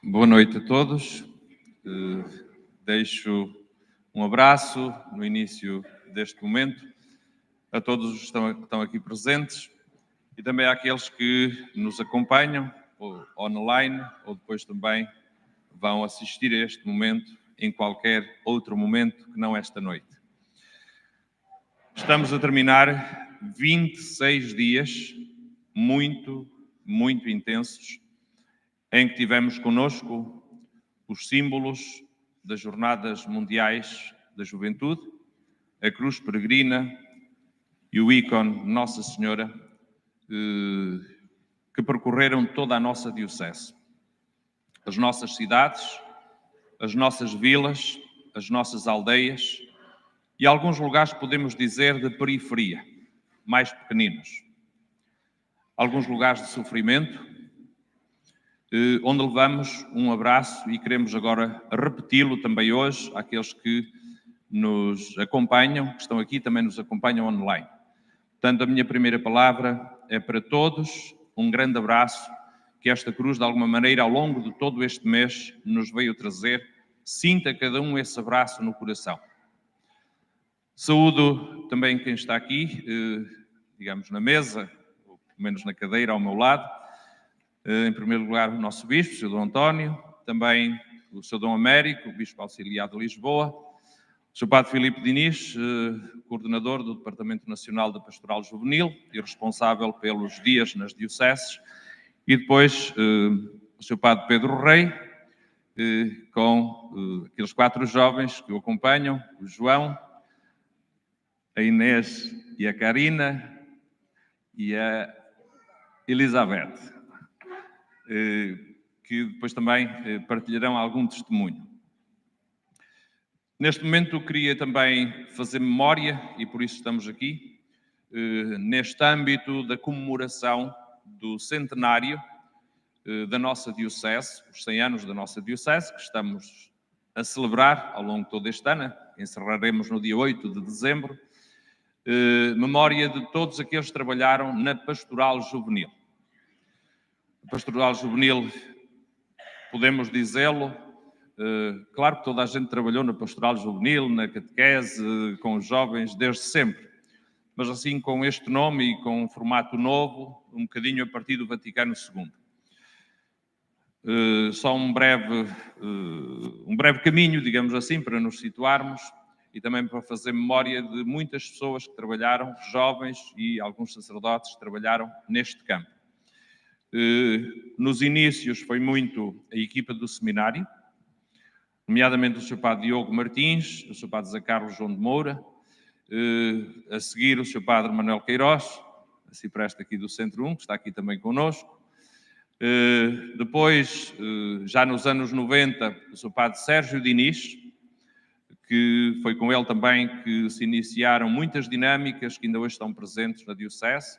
Boa noite a todos. Deixo um abraço no início deste momento a todos os que estão aqui presentes e também àqueles que nos acompanham ou online ou depois também vão assistir a este momento em qualquer outro momento que não esta noite. Estamos a terminar 26 dias muito intensos em que tivemos connosco os símbolos das Jornadas Mundiais da Juventude, a Cruz Peregrina e o ícone Nossa Senhora, que percorreram toda a nossa diocese. As nossas cidades, as nossas vilas, as nossas aldeias e alguns lugares, podemos dizer, de periferia, mais pequeninos. Alguns lugares de sofrimento, onde levamos um abraço e queremos agora repeti-lo também hoje àqueles que nos acompanham, que estão aqui e também nos acompanham online. Portanto, a minha primeira palavra é para todos, um grande abraço, que esta cruz, de alguma maneira, ao longo de todo este mês, nos veio trazer. Sinta cada um esse abraço no coração. Saúdo também quem está aqui, digamos, na mesa, ou pelo menos na cadeira ao meu lado. Em primeiro lugar, o nosso Bispo, o Sr. Dom António, também o Sr. Dom Américo, o Bispo Auxiliar de Lisboa, o Sr. Padre Filipe Diniz, coordenador do Departamento Nacional da Pastoral Juvenil e responsável pelos dias nas dioceses, e depois o Sr. Padre Pedro Rei, com aqueles 4 jovens que o acompanham, o João, a Inês e a Karina e a Elizabeth, que depois também partilharão algum testemunho. Neste momento queria também fazer memória, e por isso estamos aqui, neste âmbito da comemoração do centenário da nossa Diocese, os 100 anos da nossa Diocese, que estamos a celebrar ao longo de todo este ano, encerraremos no dia 8 de dezembro, memória de todos aqueles que trabalharam na Pastoral Juvenil. A Pastoral Juvenil, podemos dizê-lo, claro que toda a gente trabalhou na Pastoral Juvenil, na catequese, com os jovens desde sempre, mas assim com este nome e com um formato novo, um bocadinho a partir do Vaticano II. Só um breve caminho, digamos assim, para nos situarmos e também para fazer memória de muitas pessoas que trabalharam, jovens e alguns sacerdotes que trabalharam neste campo. Nos inícios foi muito a equipa do seminário, nomeadamente o Sr. Padre Diogo Martins, o Sr. Padre Zé Carlos João de Moura, a seguir o Sr. Padre Manuel Queiroz, a cipreste aqui do Centro 1, que está aqui também connosco. Depois, já nos anos 90, o Sr. Padre Sérgio Diniz, que foi com ele também que se iniciaram muitas dinâmicas que ainda hoje estão presentes na Diocese.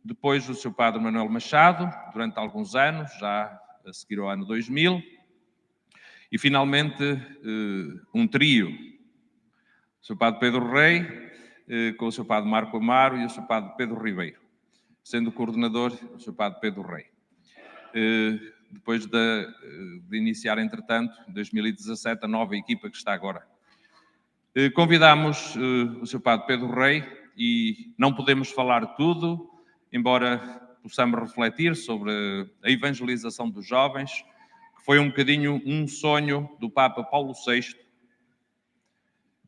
Depois o Sr. Padre Manuel Machado, durante alguns anos, já a seguir ao ano 2000. E, finalmente, um trio, o Sr. Padre Pedro Rei, com o Sr. Padre Marco Amaro e o Sr. Padre Pedro Ribeiro, sendo o coordenador o Sr. Padre Pedro Rei. Depois de iniciar, entretanto, em 2017, a nova equipa que está agora. Convidámos o Sr. Padre Pedro Rei e não podemos falar tudo, embora possamos refletir sobre a evangelização dos jovens, que foi um bocadinho um sonho do Papa Paulo VI,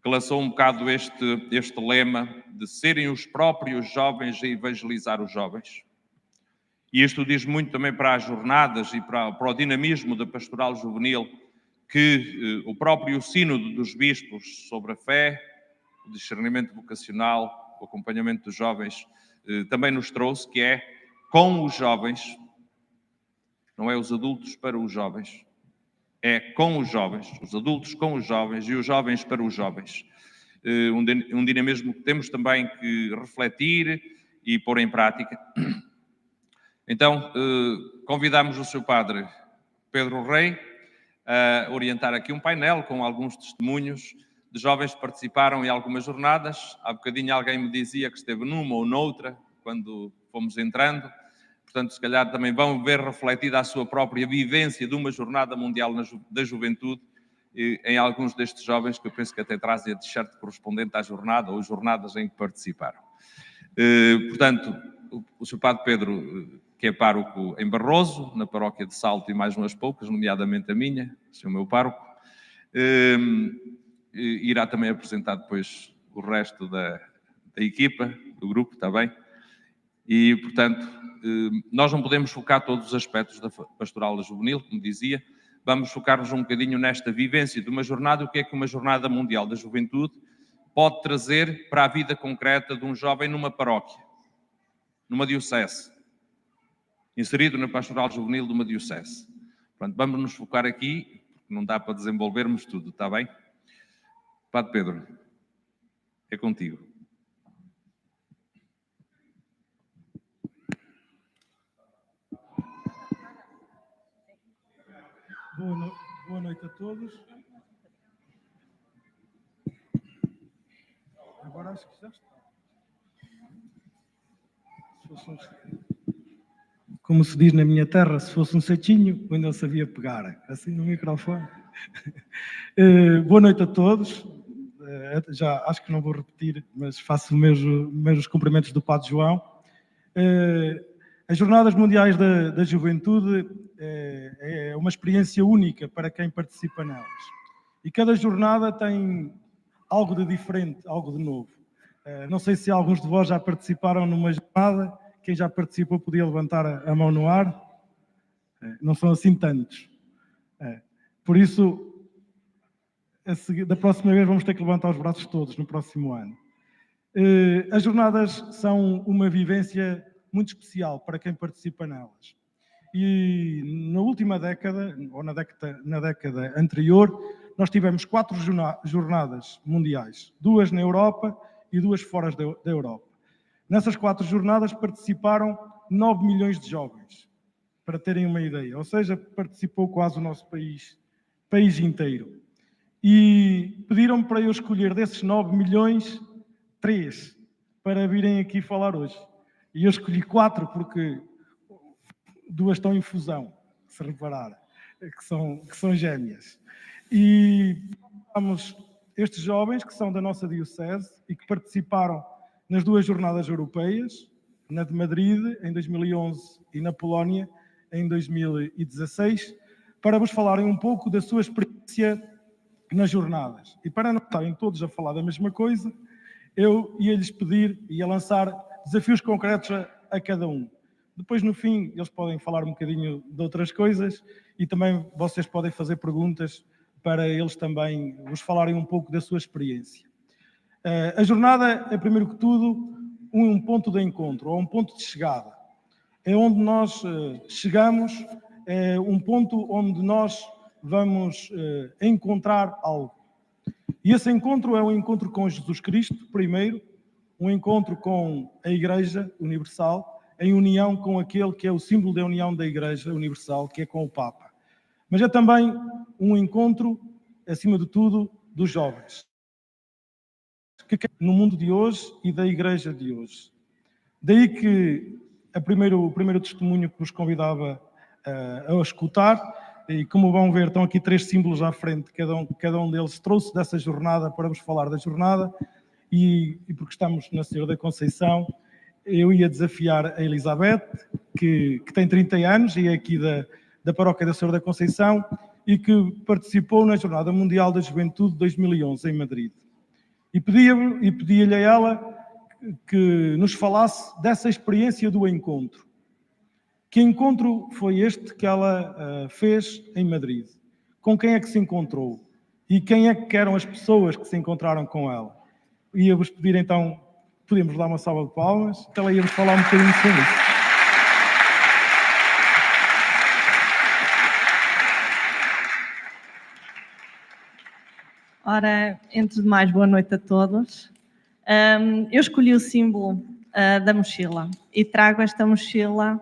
que lançou um bocado este lema de serem os próprios jovens a evangelizar os jovens. E isto diz muito também para as jornadas e para o dinamismo da Pastoral Juvenil, que o próprio sínodo dos bispos sobre a fé, o discernimento vocacional, o acompanhamento dos jovens, também nos trouxe, que é com os jovens, não é os adultos para os jovens, é com os jovens, os adultos com os jovens e os jovens para os jovens. Um dinamismo que temos também que refletir e pôr em prática. Então, convidamos o Sr. Padre Pedro Rei a orientar aqui um painel com alguns testemunhos de jovens que participaram em algumas jornadas. Há bocadinho alguém me dizia que esteve numa ou noutra, quando fomos entrando. Portanto, se calhar também vão ver refletida a sua própria vivência de uma jornada mundial da juventude em alguns destes jovens, que eu penso que até trazem a t-shirt correspondente à jornada ou jornadas em que participaram. Portanto, o Sr. Padre Pedro, que é pároco em Barroso, na paróquia de Salto e mais umas poucas, nomeadamente a minha, o meu pároco, irá também apresentar depois o resto da equipa, do grupo, está bem? E, portanto, nós não podemos focar todos os aspectos da pastoral juvenil, como dizia, vamos focar-nos um bocadinho nesta vivência de uma jornada, o que é que uma jornada mundial da juventude pode trazer para a vida concreta de um jovem numa paróquia, numa diocese, inserido na pastoral juvenil de uma diocese. Portanto, vamos nos focar aqui, porque não dá para desenvolvermos tudo, está bem? Padre Pedro, é contigo. Boa noite a todos. Agora acho que já está. Como se diz na minha terra, se fosse um cetinho, eu ainda sabia pegar, assim no microfone. Boa noite a todos. Já acho que não vou repetir, mas faço os cumprimentos do Padre João. As Jornadas Mundiais da Juventude é uma experiência única para quem participa nelas. E cada jornada tem algo de diferente, algo de novo. Não sei se alguns de vós já participaram numa jornada. Quem já participou podia levantar a mão no ar. Não são assim tantos. Por isso, da próxima vez vamos ter que levantar os braços todos no próximo ano. As jornadas são uma vivência muito especial para quem participa nelas. E na última década, ou na década anterior, nós tivemos 4 jornadas mundiais, 2 na Europa e 2 fora da Europa. Nessas 4 jornadas participaram 9 milhões de jovens, para terem uma ideia, ou seja, participou quase o nosso país inteiro. E pediram-me para eu escolher desses 9 milhões, 3, para virem aqui falar hoje. E eu escolhi 4 porque 2 estão em fusão, se reparar, que são gêmeas. E vamos, estes jovens que são da nossa diocese e que participaram nas 2 jornadas europeias, na de Madrid em 2011 e na Polónia em 2016, para vos falarem um pouco da sua experiência nas jornadas. E para não estarem todos a falar da mesma coisa, eu ia-lhes pedir, ia lançar desafios concretos a cada um. Depois, no fim, eles podem falar um bocadinho de outras coisas e também vocês podem fazer perguntas para eles também vos falarem um pouco da sua experiência. A jornada é, primeiro que tudo, um ponto de encontro, ou um ponto de chegada. É onde nós chegamos, é um ponto onde nós vamos encontrar algo. E esse encontro é um encontro com Jesus Cristo, primeiro, um encontro com a Igreja Universal, em união com aquele que é o símbolo da união da Igreja Universal, que é com o Papa. Mas é também um encontro, acima de tudo, dos jovens, que no mundo de hoje e da Igreja de hoje. Daí que o primeiro testemunho que vos convidava a escutar, e como vão ver, estão aqui 3 símbolos à frente, cada um deles trouxe dessa jornada para vos falar da jornada, e porque estamos na Senhora da Conceição, eu ia desafiar a Elizabeth, que tem 30 anos e é aqui da paróquia da Senhora da Conceição e que participou na Jornada Mundial da Juventude de 2011 em Madrid. E pedia-lhe a ela que nos falasse dessa experiência do encontro. Que encontro foi este que ela fez em Madrid? Com quem é que se encontrou? E quem é que eram as pessoas que se encontraram com ela? Ia-vos pedir então, podemos dar uma salva de palmas, que ela ia-vos falar um bocadinho sobre isso. Ora, antes de mais, boa noite a todos. Eu escolhi o símbolo da mochila e trago esta mochila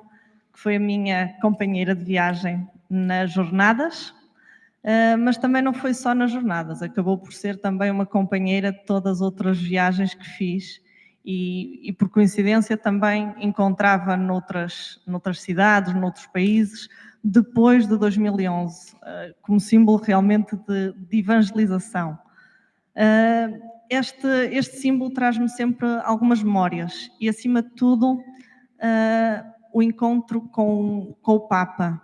que foi a minha companheira de viagem nas jornadas, mas também não foi só nas jornadas, acabou por ser também uma companheira de todas as outras viagens que fiz e por coincidência também encontrava noutras cidades, noutros países, depois de 2011, como símbolo realmente de evangelização. Este símbolo traz-me sempre algumas memórias e, acima de tudo, o encontro com o Papa,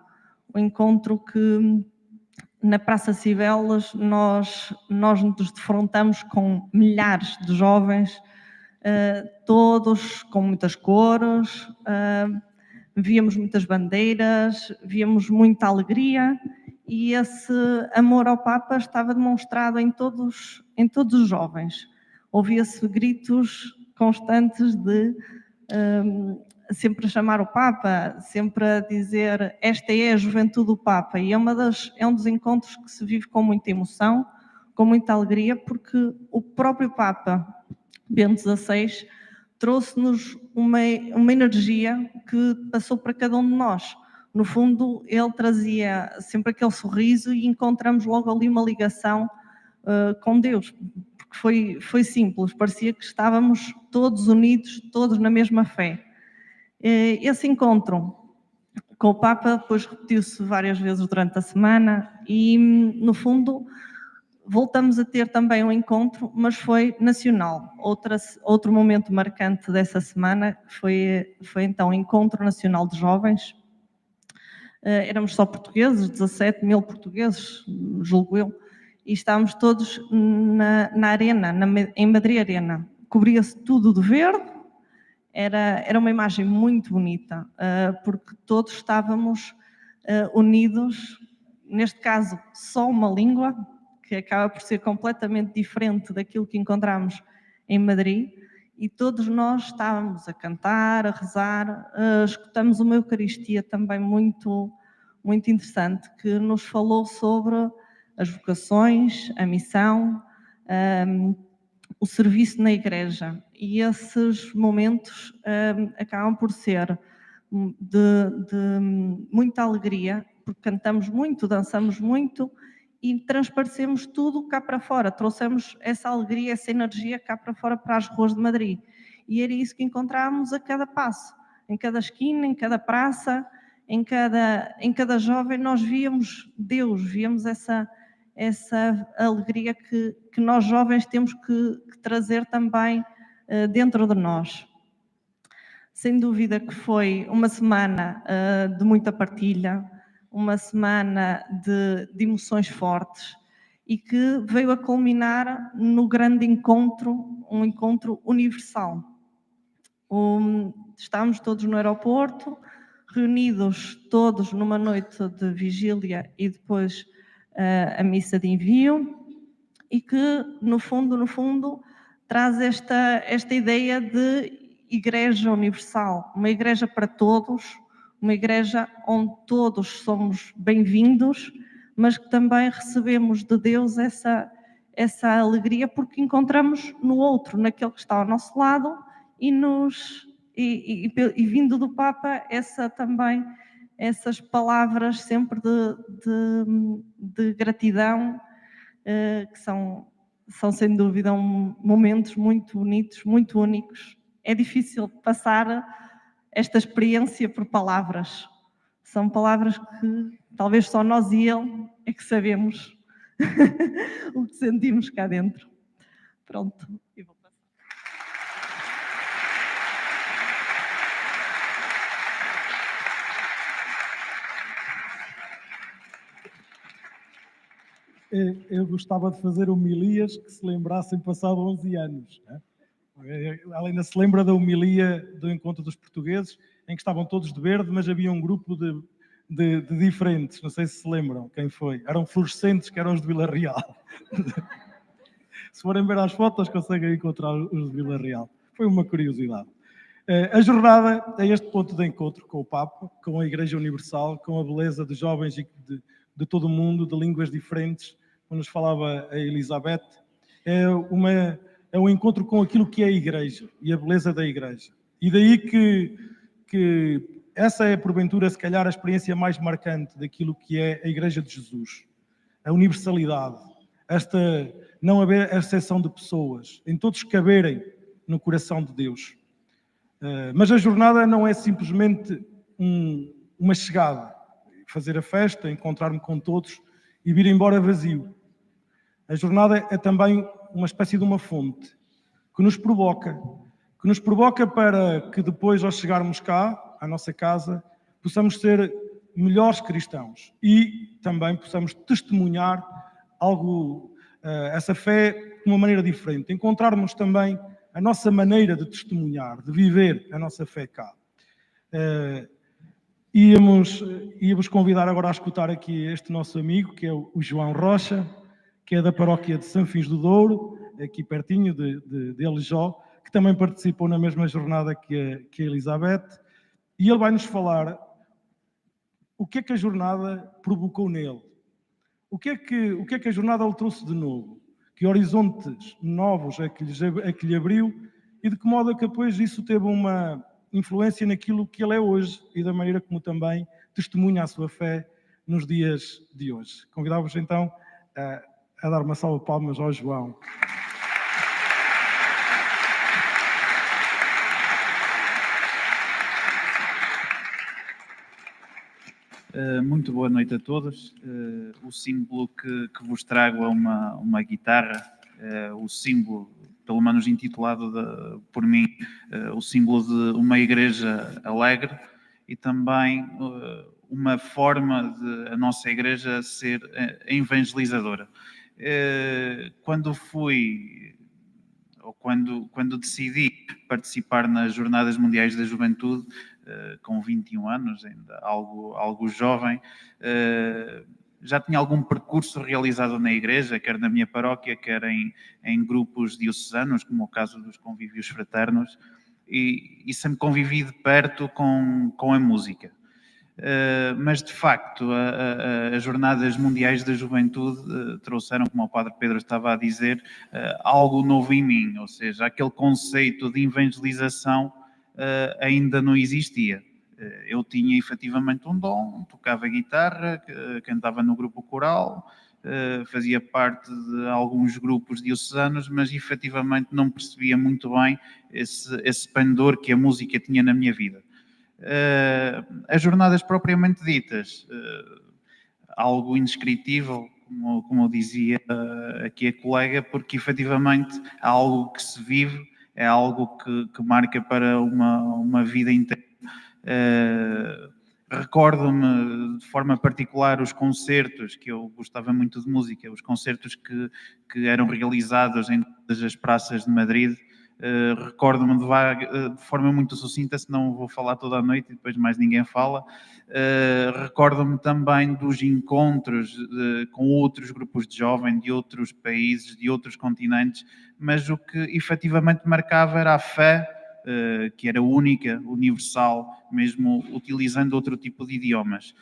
o encontro que na Praça Cibeles nós nos defrontamos com milhares de jovens, todos com muitas cores, víamos muitas bandeiras, víamos muita alegria e esse amor ao Papa estava demonstrado em todos os jovens. Ouvia-se gritos constantes de sempre a chamar o Papa, sempre a dizer esta é a juventude do Papa, e é um dos encontros que se vive com muita emoção, com muita alegria, porque o próprio Papa Bento XVI trouxe-nos uma energia que passou para cada um de nós. No fundo, ele trazia sempre aquele sorriso e encontramos logo ali uma ligação com Deus, porque foi simples, parecia que estávamos todos unidos, todos na mesma fé. Esse encontro com o Papa depois repetiu-se várias vezes durante a semana e, no fundo, voltamos a ter também um encontro, mas foi nacional. Outro momento marcante dessa semana foi então o Encontro Nacional de Jovens. Éramos só portugueses, 17 mil portugueses, julgo eu, e estávamos todos na arena, em Madrid Arena. Cobria-se tudo de verde, era uma imagem muito bonita, porque todos estávamos unidos, neste caso só uma língua, que acaba por ser completamente diferente daquilo que encontramos em Madrid, e todos nós estávamos a cantar, a rezar, escutamos uma Eucaristia também muito, muito interessante, que nos falou sobre as vocações, a missão, o serviço na igreja. E esses momentos acabam por ser de muita alegria, porque cantamos muito, dançamos muito e transparecemos tudo cá para fora, trouxemos essa alegria, essa energia cá para fora, para as ruas de Madrid. E era isso que encontrávamos a cada passo, em cada esquina, em cada praça, em cada jovem nós víamos Deus, víamos essa alegria que nós jovens temos que trazer também dentro de nós. Sem dúvida que foi uma semana de muita partilha, uma semana de emoções fortes e que veio a culminar no grande encontro, um encontro universal. Estávamos todos no aeroporto, reunidos todos numa noite de vigília e depois a missa de envio, e que, no fundo, traz esta ideia de igreja universal, uma igreja para todos, uma igreja onde todos somos bem-vindos, mas que também recebemos de Deus essa alegria porque encontramos no outro, naquele que está ao nosso lado, e vindo do Papa essas palavras sempre de gratidão, que são sem dúvida momentos muito bonitos, muito únicos. É difícil passar esta experiência por palavras. São palavras que talvez só nós e ele é que sabemos o que sentimos cá dentro. Pronto, e vou passar. Eu gostava de fazer homilias que se lembrassem passado 11 anos. Né? Ela ainda se lembra da homilia do Encontro dos Portugueses, em que estavam todos de verde, mas havia um grupo de diferentes. Não sei se lembram quem foi. Eram fluorescentes, que eram os de Vila Real. Se forem ver as fotos, conseguem encontrar os de Vila Real. Foi uma curiosidade. A jornada é este ponto de encontro com o Papa, com a Igreja Universal, com a beleza de jovens de todo o mundo, de línguas diferentes, como nos falava a Elizabeth. É um encontro com aquilo que é a Igreja e a beleza da Igreja. E daí que essa é, porventura, se calhar, a experiência mais marcante daquilo que é a Igreja de Jesus. A universalidade, não haver exceção de pessoas, em todos caberem no coração de Deus. Mas a jornada não é simplesmente uma chegada, fazer a festa, encontrar-me com todos e vir embora vazio. A jornada é também uma espécie de uma fonte que nos provoca para que depois, ao chegarmos cá, à nossa casa, possamos ser melhores cristãos e também possamos testemunhar essa fé de uma maneira diferente, encontrarmos também a nossa maneira de testemunhar, de viver a nossa fé cá. Íamos convidar agora a escutar aqui este nosso amigo, que é o João Rocha, que é da paróquia de São Fins do Douro, aqui pertinho de Alijó, que também participou na mesma jornada que a Elizabeth, e ele vai nos falar o que é que a jornada provocou nele, o que é que a jornada lhe trouxe de novo, que horizontes novos é que lhe abriu e de que modo é que depois isso teve uma influência naquilo que ele é hoje e da maneira como também testemunha a sua fé nos dias de hoje. Convidava-vos então a dar uma salva de palmas ao João. Muito boa noite a todos. O símbolo que vos trago é uma guitarra, o símbolo, pelo menos intitulado por mim, o símbolo de uma igreja alegre e também uma forma de a nossa igreja ser evangelizadora. Quando decidi participar nas Jornadas Mundiais da Juventude, com 21 anos, ainda algo jovem, já tinha algum percurso realizado na igreja, quer na minha paróquia, quer em grupos diocesanos, como o caso dos convívios fraternos, e sempre convivi de perto com a música. Mas, de facto, as Jornadas Mundiais da Juventude trouxeram, como o Padre Pedro estava a dizer, algo novo em mim, ou seja, aquele conceito de evangelização ainda não existia. Eu tinha efetivamente um dom, tocava guitarra, cantava no grupo coral, fazia parte de alguns grupos diocesanos, mas efetivamente não percebia muito bem esse pendor que a música tinha na minha vida. As jornadas propriamente ditas, algo indescritível, como dizia aqui a colega, porque efetivamente há algo que se vive, é algo que marca para uma vida inteira. Recordo-me de forma particular os concertos, que eu gostava muito de música, os concertos que eram realizados em todas as praças de Madrid. Recordo-me de forma muito sucinta, senão vou falar toda a noite e depois mais ninguém fala. Recordo-me também dos encontros com outros grupos de jovens de outros países, de outros continentes, mas o que efetivamente marcava era a fé, que era única, universal, mesmo utilizando outro tipo de idiomas.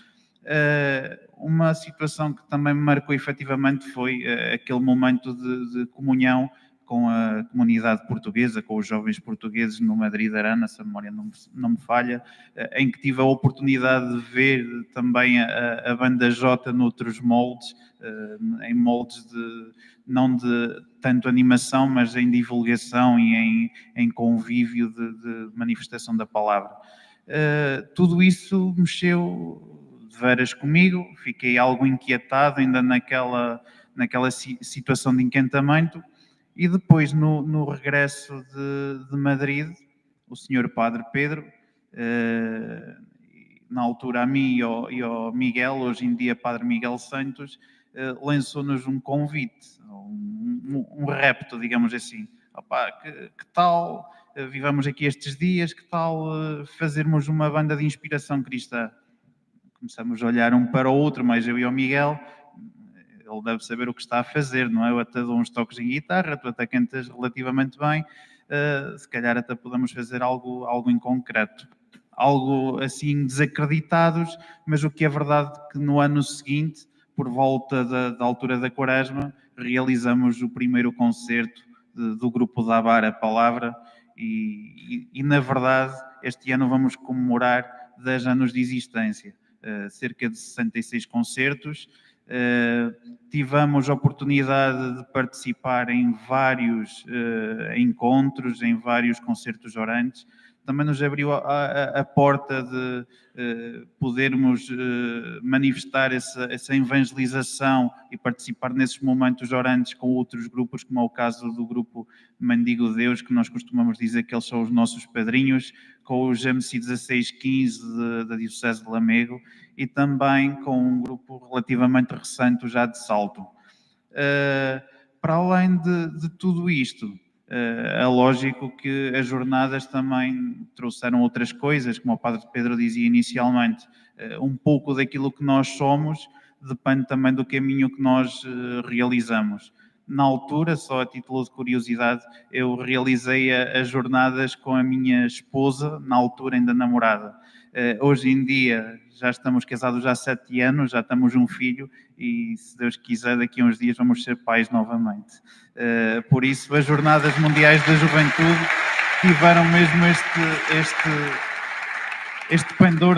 Uma situação que também me marcou efetivamente foi aquele momento de comunhão com a comunidade portuguesa, com os jovens portugueses no Madrid Arena, se a memória não me falha, em que tive a oportunidade de ver também a banda Jota noutros moldes, em moldes não de tanto animação, mas em divulgação e em convívio de manifestação da palavra. Tudo isso mexeu de veras comigo, fiquei algo inquietado ainda naquela situação de encantamento. E depois, no regresso de Madrid, o senhor Padre Pedro, na altura a mim e ao Miguel, hoje em dia Padre Miguel Santos, lançou-nos um convite, um repto, digamos assim. Opa, que tal, vivamos aqui estes dias, que tal fazermos uma banda de inspiração cristã? Começamos a olhar um para o outro, mais eu e o Miguel. Ele deve saber o que está a fazer, não é? Eu até dou uns toques em guitarra, tu até cantas relativamente bem, se calhar até podemos fazer algo em concreto. Algo assim desacreditados, mas o que é verdade é que no ano seguinte, por volta da altura da Quaresma, realizamos o primeiro concerto do grupo da Abar a Palavra e na verdade este ano vamos comemorar 10 anos de existência, cerca de 66 concertos. Tivemos a oportunidade de participar em vários encontros, em vários concertos orantes. Também nos abriu a porta de podermos manifestar essa evangelização e participar nesses momentos orantes com outros grupos, como é o caso do grupo Mendigo Deus, que nós costumamos dizer que eles são os nossos padrinhos, com os MC 1615 da Diocese de Lamego e também com um grupo relativamente recente, já de Salto. Para além de tudo isto, é lógico que as jornadas também trouxeram outras coisas, como o Padre Pedro dizia inicialmente, um pouco daquilo que nós somos depende também do caminho que nós realizamos. Na altura, só a título de curiosidade, eu realizei as jornadas com a minha esposa, na altura ainda namorada. Hoje em dia já estamos casados há 7 anos, já temos um filho e, se Deus quiser, daqui a uns dias vamos ser pais novamente. Por isso, as Jornadas Mundiais da Juventude tiveram mesmo este pendor,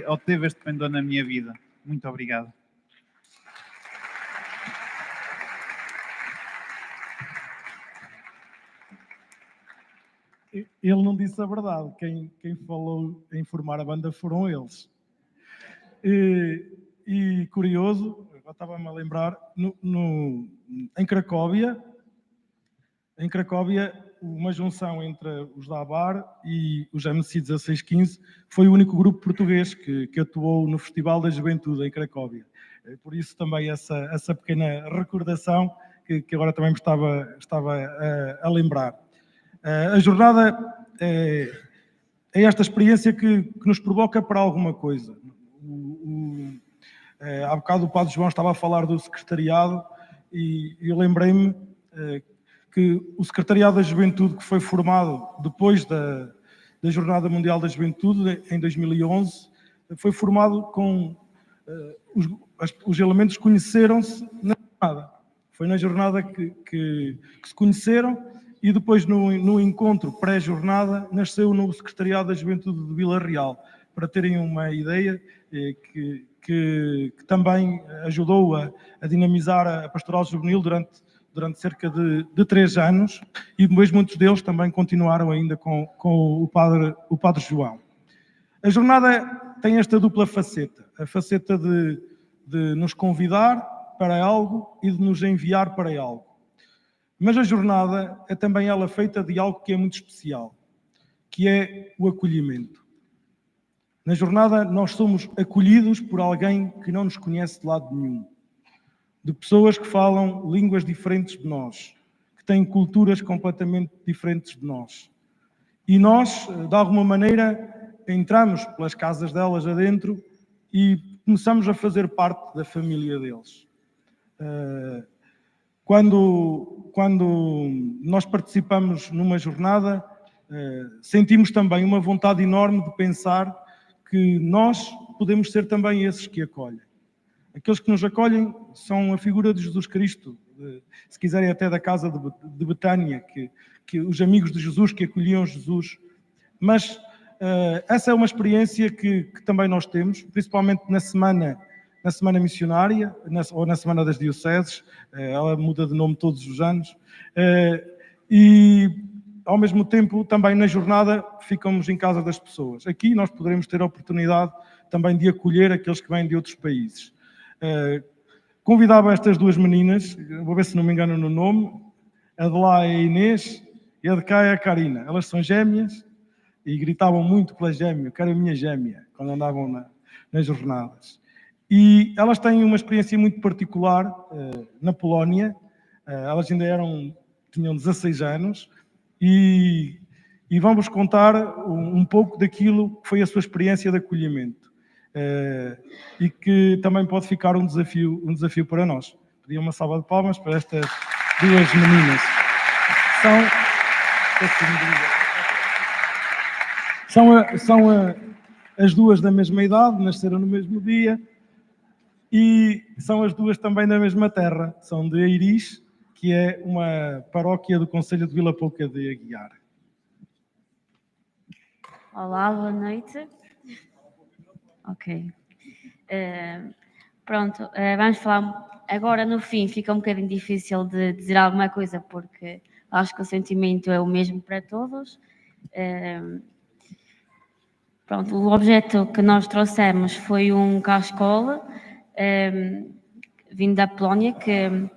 obteve este pendor na minha vida. Muito obrigado. Ele não disse a verdade. Quem falou em formar a banda foram eles. E curioso, eu estava-me a lembrar, em Cracóvia, uma junção entre os da Abar e os MC 1615 foi o único grupo português que atuou no Festival da Juventude em Cracóvia. Por isso também essa pequena recordação que agora também me estava a lembrar. A jornada é esta experiência que nos provoca para alguma coisa. Há bocado o Padre João estava a falar do secretariado e eu lembrei-me que o secretariado da Juventude, que foi formado depois da Jornada Mundial da Juventude, em 2011, foi formado com os elementos conheceram-se na jornada. Foi na jornada que se conheceram e depois no encontro pré-jornada nasceu o novo secretariado da Juventude de Vila Real, para terem uma ideia, que também ajudou a dinamizar a pastoral juvenil durante cerca de 3 anos, e depois muitos deles também continuaram ainda com o Padre João. A jornada tem esta dupla faceta, a faceta de nos convidar para algo e de nos enviar para algo. Mas a jornada é também ela feita de algo que é muito especial, que é o acolhimento. Na jornada nós somos acolhidos por alguém que não nos conhece de lado nenhum, de pessoas que falam línguas diferentes de nós, que têm culturas completamente diferentes de nós. E nós, de alguma maneira, entramos pelas casas delas adentro e começamos a fazer parte da família deles. Quando nós participamos numa jornada, sentimos também uma vontade enorme de pensar que nós podemos ser também esses que acolhem. Aqueles que nos acolhem são a figura de Jesus Cristo, se quiserem até da casa de Betânia, que os amigos de Jesus que acolhiam Jesus. Mas essa é uma experiência que também nós temos, principalmente na semana missionária, ou na semana das dioceses. Ela muda de nome todos os anos, e ao mesmo tempo também na jornada ficamos em casa das pessoas. Aqui nós poderemos ter a oportunidade também de acolher aqueles que vêm de outros países. Convidava estas 2 meninas, vou ver se não me engano no nome, a de lá é a Inês e a de cá é a Karina. Elas são gêmeas e gritavam muito pela gêmea, eu quero a minha gêmea, quando andavam nas jornadas. E elas têm uma experiência muito particular na Polónia. Elas ainda tinham 16 anos e vão-vos contar um pouco daquilo que foi a sua experiência de acolhimento, e que também pode ficar um desafio para nós. Pedia uma salva de palmas para estas 2 meninas. São as 2 da mesma idade, nasceram no mesmo dia, e são as 2 também da mesma terra. São de Eiris, que é uma paróquia do concelho de Vila Pouca de Aguiar. Olá, boa noite. Ok. Pronto, vamos falar agora no fim. Fica um bocadinho difícil de dizer alguma coisa, porque acho que o sentimento é o mesmo para todos. Pronto, o objeto que nós trouxemos foi um cascola vindo da Polónia, que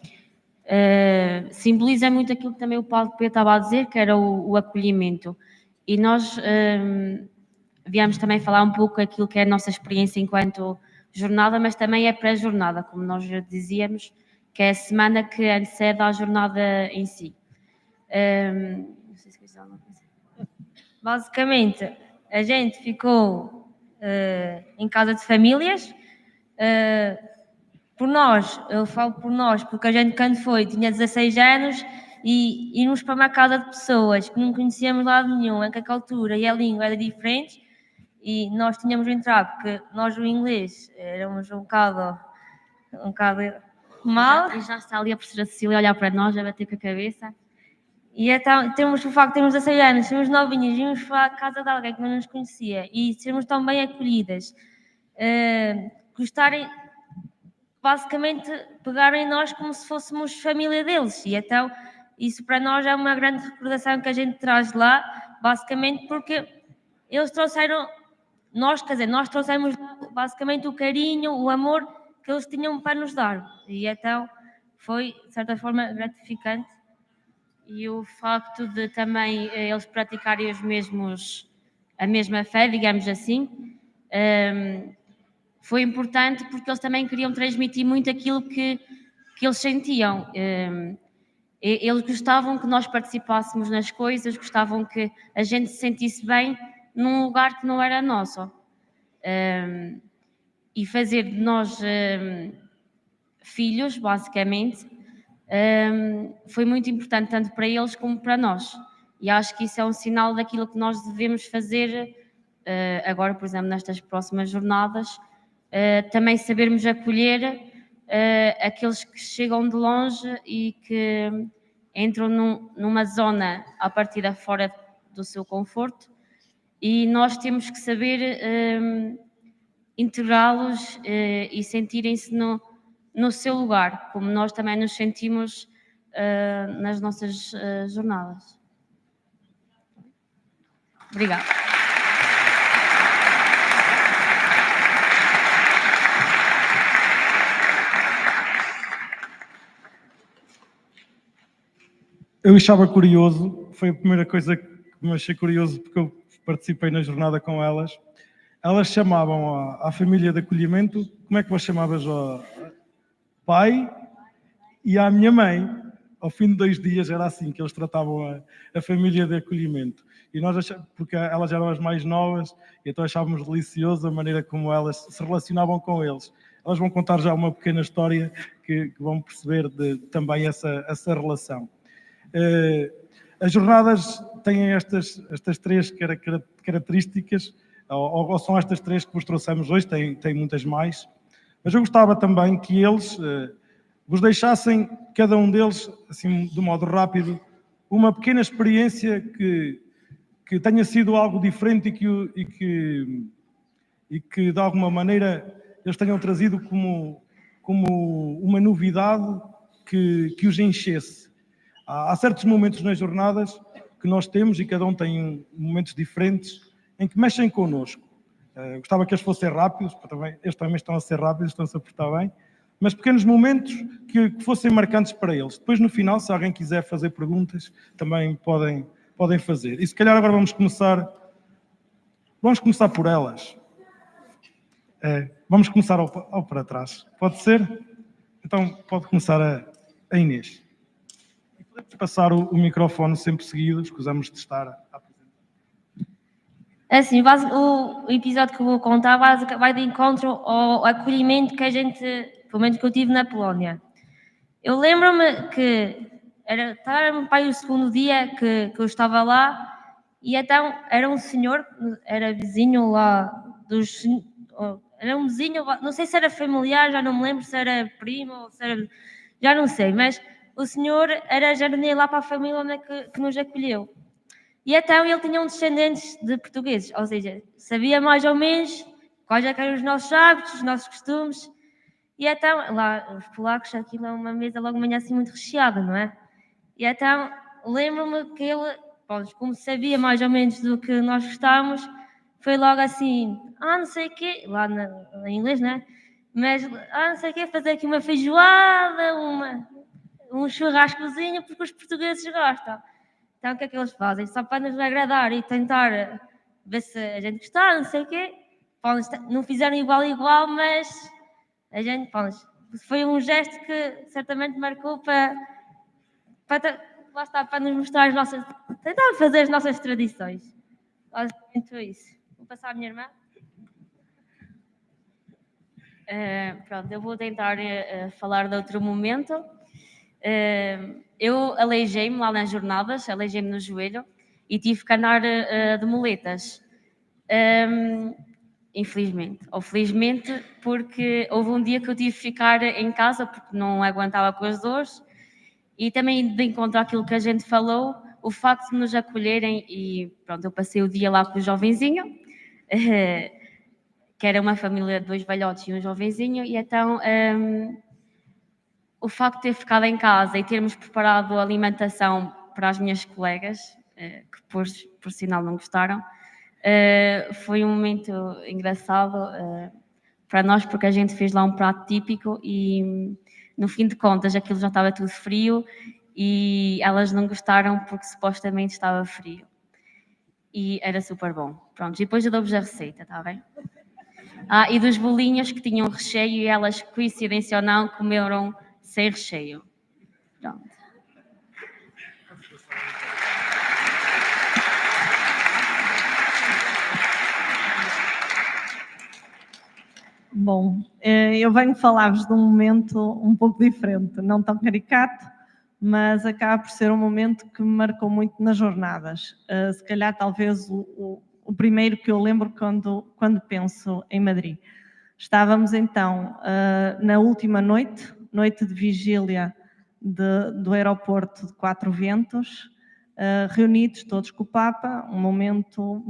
simboliza muito aquilo que também o Padre Pedro estava a dizer, que era o acolhimento. E nós viemos também falar um pouco aquilo que é a nossa experiência enquanto jornada, mas também é pré-jornada, como nós já dizíamos, que é a semana que antecede à jornada em si. Não sei se quer dizer alguma coisa. Basicamente, a gente ficou em casa de famílias. Por nós, eu falo por nós, porque a gente quando foi tinha 16 anos e íamos para uma casa de pessoas que não conhecíamos lado nenhum, em que a cultura e a língua era diferente, e nós tínhamos de entrar, porque nós o inglês éramos um bocado mal. E já está ali a professora Cecília a olhar para nós, a bater com a cabeça. E então, temos o facto de termos 16 anos, sermos novinhos, íamos para a casa de alguém que não nos conhecia e sermos tão bem acolhidas, gostarem, basicamente, pegarem nós como se fôssemos família deles. E então, isso para nós é uma grande recordação que a gente traz de lá, basicamente porque eles trouxeram, nós trouxemos basicamente o carinho, o amor que eles tinham para nos dar. E então, foi, de certa forma, gratificante. E o facto de também eles praticarem a mesma fé, digamos assim, foi importante porque eles também queriam transmitir muito aquilo que eles sentiam. Eles gostavam que nós participássemos nas coisas, gostavam que a gente se sentisse bem num lugar que não era nosso. E fazer de nós filhos, basicamente, foi muito importante tanto para eles como para nós. E acho que isso é um sinal daquilo que nós devemos fazer agora, por exemplo, nestas próximas jornadas, também sabermos acolher aqueles que chegam de longe e que entram numa zona à partida fora do seu conforto, e nós temos que saber integrá-los e sentirem-se no seu lugar, como nós também nos sentimos nas nossas jornadas. Obrigada. Eu achava curioso, foi a primeira coisa que me achei curioso, porque eu participei na jornada com elas. Elas chamavam à família de acolhimento, como é que vos chamavas? Pai e à minha mãe. Ao fim de 2 dias era assim que eles tratavam a família de acolhimento. E nós achávamos, porque elas eram as mais novas, então achávamos delicioso a maneira como elas se relacionavam com eles. Elas vão contar já uma pequena história que vão perceber também essa relação. As jornadas têm estas 3 características, ou são estas 3 que vos trouxemos hoje, tem muitas mais, mas eu gostava também que eles vos deixassem, cada um deles, assim, de modo rápido, uma pequena experiência que tenha sido algo diferente e que de alguma maneira eles tenham trazido como uma novidade que os enchesse. Há certos momentos nas jornadas que nós temos, e cada um tem momentos diferentes, em que mexem connosco. Gostava que eles fossem rápidos, eles também estão a ser rápidos, estão-se a portar bem, mas pequenos momentos que fossem marcantes para eles. Depois, no final, se alguém quiser fazer perguntas, também podem fazer. E se calhar agora vamos começar por elas. Vamos começar ao para trás. Pode ser? Então, pode começar a Inês. E podemos passar o microfone sempre seguido, escusamos de estar a apresentar. Assim, o episódio que eu vou contar vai de encontro ao acolhimento que pelo menos que eu tive na Polónia. Eu lembro-me que estava o 2º dia que eu estava lá, e então era um senhor, era vizinho lá era um vizinho, não sei se era familiar, já não me lembro se era primo ou se era, já não sei, mas o senhor era jardineiro lá para a família onde que nos acolheu. E então ele tinha descendentes de portugueses, ou seja, sabia mais ou menos quais eram os nossos hábitos, os nossos costumes. E então, lá, os polacos, aquilo é uma mesa logo de manhã assim muito recheada, não é? E então, lembro-me que ele, como sabia mais ou menos do que nós gostávamos, foi logo assim, não sei o quê, lá em inglês, não é? Mas, não sei o quê, fazer aqui uma feijoada, um churrascozinho, porque os portugueses gostam. Então, o que é que eles fazem? Só para nos agradar e tentar ver se a gente gostar, não sei o quê. Não fizeram igual, mas a gente, foi um gesto que certamente marcou para nos mostrar tentar fazer as nossas tradições. Basicamente foi isso. Vou passar à minha irmã. Eu vou tentar falar de outro momento. Eu aleijei-me lá nas jornadas, aleijei-me no joelho e tive que andar de muletas. Infelizmente ou felizmente, porque houve um dia que eu tive que ficar em casa porque não aguentava com as dores, e também de encontro àquilo que a gente falou, o facto de nos acolherem, e eu passei o dia lá com o jovenzinho, que era uma família de 2 velhotes e um jovenzinho, e então o facto de ter ficado em casa e termos preparado a alimentação para as minhas colegas, que por sinal não gostaram, foi um momento engraçado para nós, porque a gente fez lá um prato típico e, no fim de contas, aquilo já estava tudo frio e elas não gostaram porque supostamente estava frio. E era super bom. E depois eu dou-vos a receita, está bem? E dos bolinhos que tinham recheio, e elas, coincidência ou não, comeram sem recheio. Pronto. Bom, eu venho falar-vos de um momento um pouco diferente, não tão caricato, mas acaba por ser um momento que me marcou muito nas jornadas. Se calhar, talvez, o o primeiro que eu lembro quando penso em Madrid. Estávamos então na última noite de vigília do aeroporto de Quatro Ventos, reunidos todos com o Papa, um momento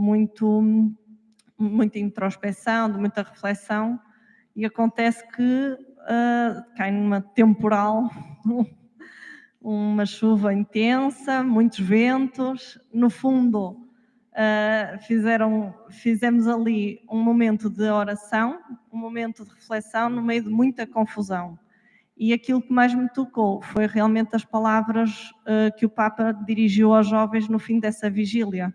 muita introspeção, de muita reflexão, e acontece que cai numa temporal, uma chuva intensa, muitos ventos. No fundo, fizemos ali um momento de oração, um momento de reflexão no meio de muita confusão. E aquilo que mais me tocou foi realmente as palavras que o Papa dirigiu aos jovens no fim dessa vigília.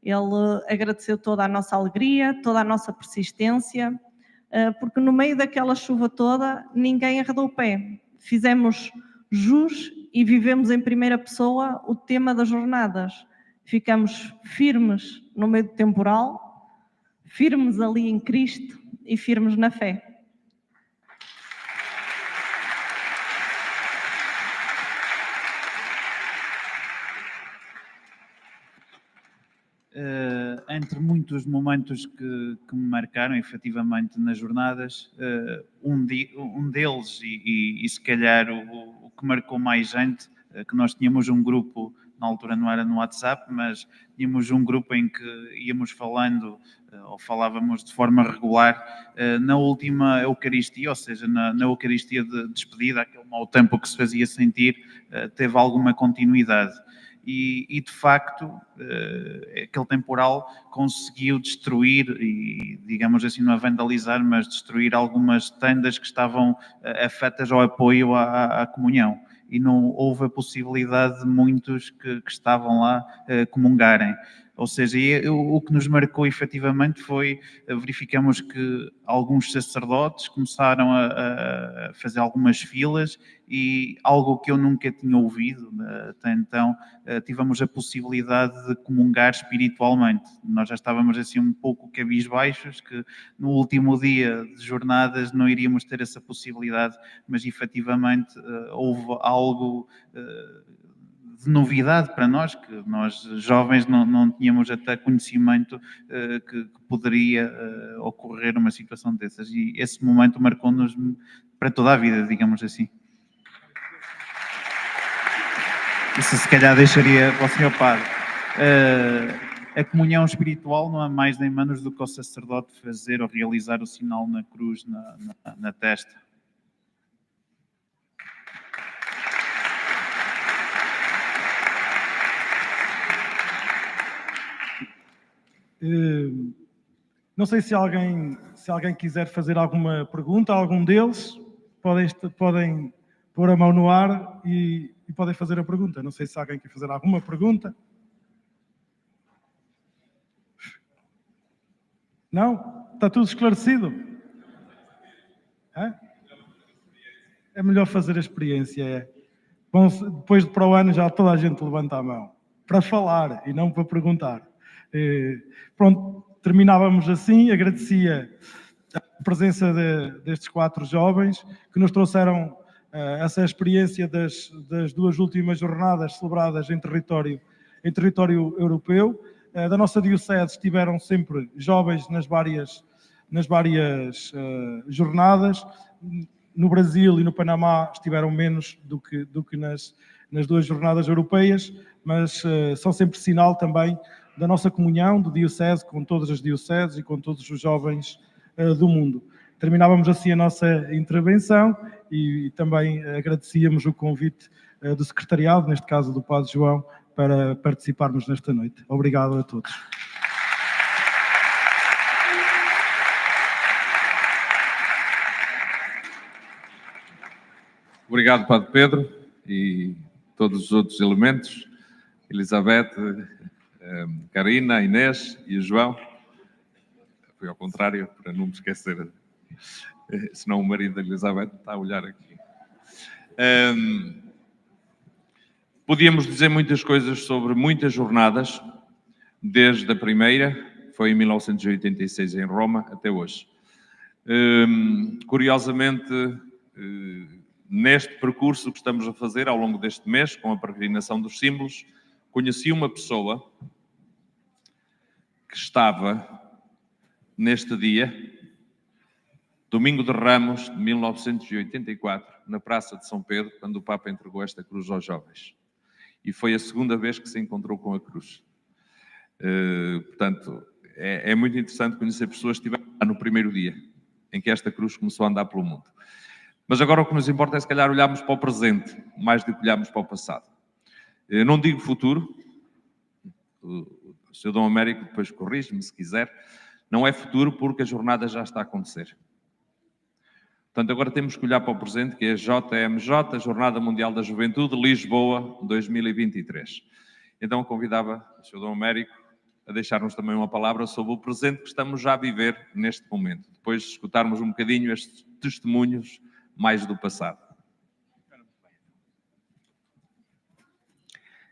Ele agradeceu toda a nossa alegria, toda a nossa persistência, porque no meio daquela chuva toda ninguém arredou o pé. Fizemos jus e vivemos em primeira pessoa o tema das jornadas. Ficamos firmes no meio do temporal, firmes ali em Cristo e firmes na fé. Entre muitos momentos que me marcaram efetivamente nas jornadas, um deles, e se calhar o que marcou mais gente, que nós tínhamos um grupo, na altura não era no WhatsApp, mas tínhamos um grupo em que íamos falando, ou falávamos de forma regular, na última Eucaristia, ou seja, na Eucaristia de despedida, aquele mau tempo que se fazia sentir, teve alguma continuidade. E de facto, aquele temporal conseguiu destruir, e digamos assim, não a vandalizar, mas destruir algumas tendas que estavam afetas ao apoio à comunhão. E não houve a possibilidade de muitos que estavam lá comungarem. Ou seja, o que nos marcou efetivamente foi, verificamos que alguns sacerdotes começaram a fazer algumas filas, e algo que eu nunca tinha ouvido até então, tivemos a possibilidade de comungar espiritualmente. Nós já estávamos assim um pouco cabisbaixos, que no último dia de jornadas não iríamos ter essa possibilidade, mas efetivamente houve algo de novidade para nós, que nós jovens não tínhamos até conhecimento que poderia ocorrer uma situação dessas, e esse momento marcou-nos para toda a vida, digamos assim. Isso se calhar deixaria para o Sr. Padre. A comunhão espiritual não é mais nem menos do que o sacerdote fazer ou realizar o sinal na cruz na testa. Não sei se alguém quiser fazer alguma pergunta, algum deles, podem pôr a mão no ar e podem fazer a pergunta. Não sei se alguém quer fazer alguma pergunta. Não? Está tudo esclarecido? É melhor fazer a experiência, é. Bom, depois para o ano já toda a gente levanta a mão. Para falar e não para perguntar. Pronto, terminávamos assim. Agradecia a presença destes 4 jovens que nos trouxeram essa experiência das 2 últimas jornadas celebradas em território europeu. Da nossa diocese estiveram sempre jovens nas várias jornadas. No Brasil e no Panamá estiveram menos do que nas 2 jornadas europeias, mas são sempre sinal também da nossa comunhão de diocese com todas as dioceses e com todos os jovens do mundo. Terminávamos assim a nossa intervenção e também agradecíamos o convite do secretariado, neste caso do Padre João, para participarmos nesta noite. Obrigado a todos. Obrigado, Padre Pedro, e todos os outros elementos, Elizabeth, Karina, Inês e o João. Foi ao contrário, para não me esquecer, senão o marido da Elizabeth está a olhar aqui. Podíamos dizer muitas coisas sobre muitas jornadas, desde a primeira, que foi em 1986 em Roma, até hoje. Curiosamente, neste percurso que estamos a fazer ao longo deste mês, com a peregrinação dos símbolos, conheci uma pessoa que estava neste dia, domingo de Ramos de 1984, na Praça de São Pedro, quando o Papa entregou esta cruz aos jovens. E foi a segunda vez que se encontrou com a cruz. Portanto, é muito interessante conhecer pessoas que estiveram lá no primeiro dia em que esta cruz começou a andar pelo mundo. Mas agora o que nos importa é, se calhar, olharmos para o presente, mais do que olharmos para o passado. Eu não digo futuro, o Sr. Dom Américo depois corrige-me se quiser, não é futuro porque a jornada já está a acontecer. Portanto, agora temos que olhar para o presente, que é a JMJ, a Jornada Mundial da Juventude, Lisboa 2023. Então convidava o Sr. Dom Américo a deixar-nos também uma palavra sobre o presente que estamos já a viver neste momento, depois de escutarmos um bocadinho estes testemunhos mais do passado.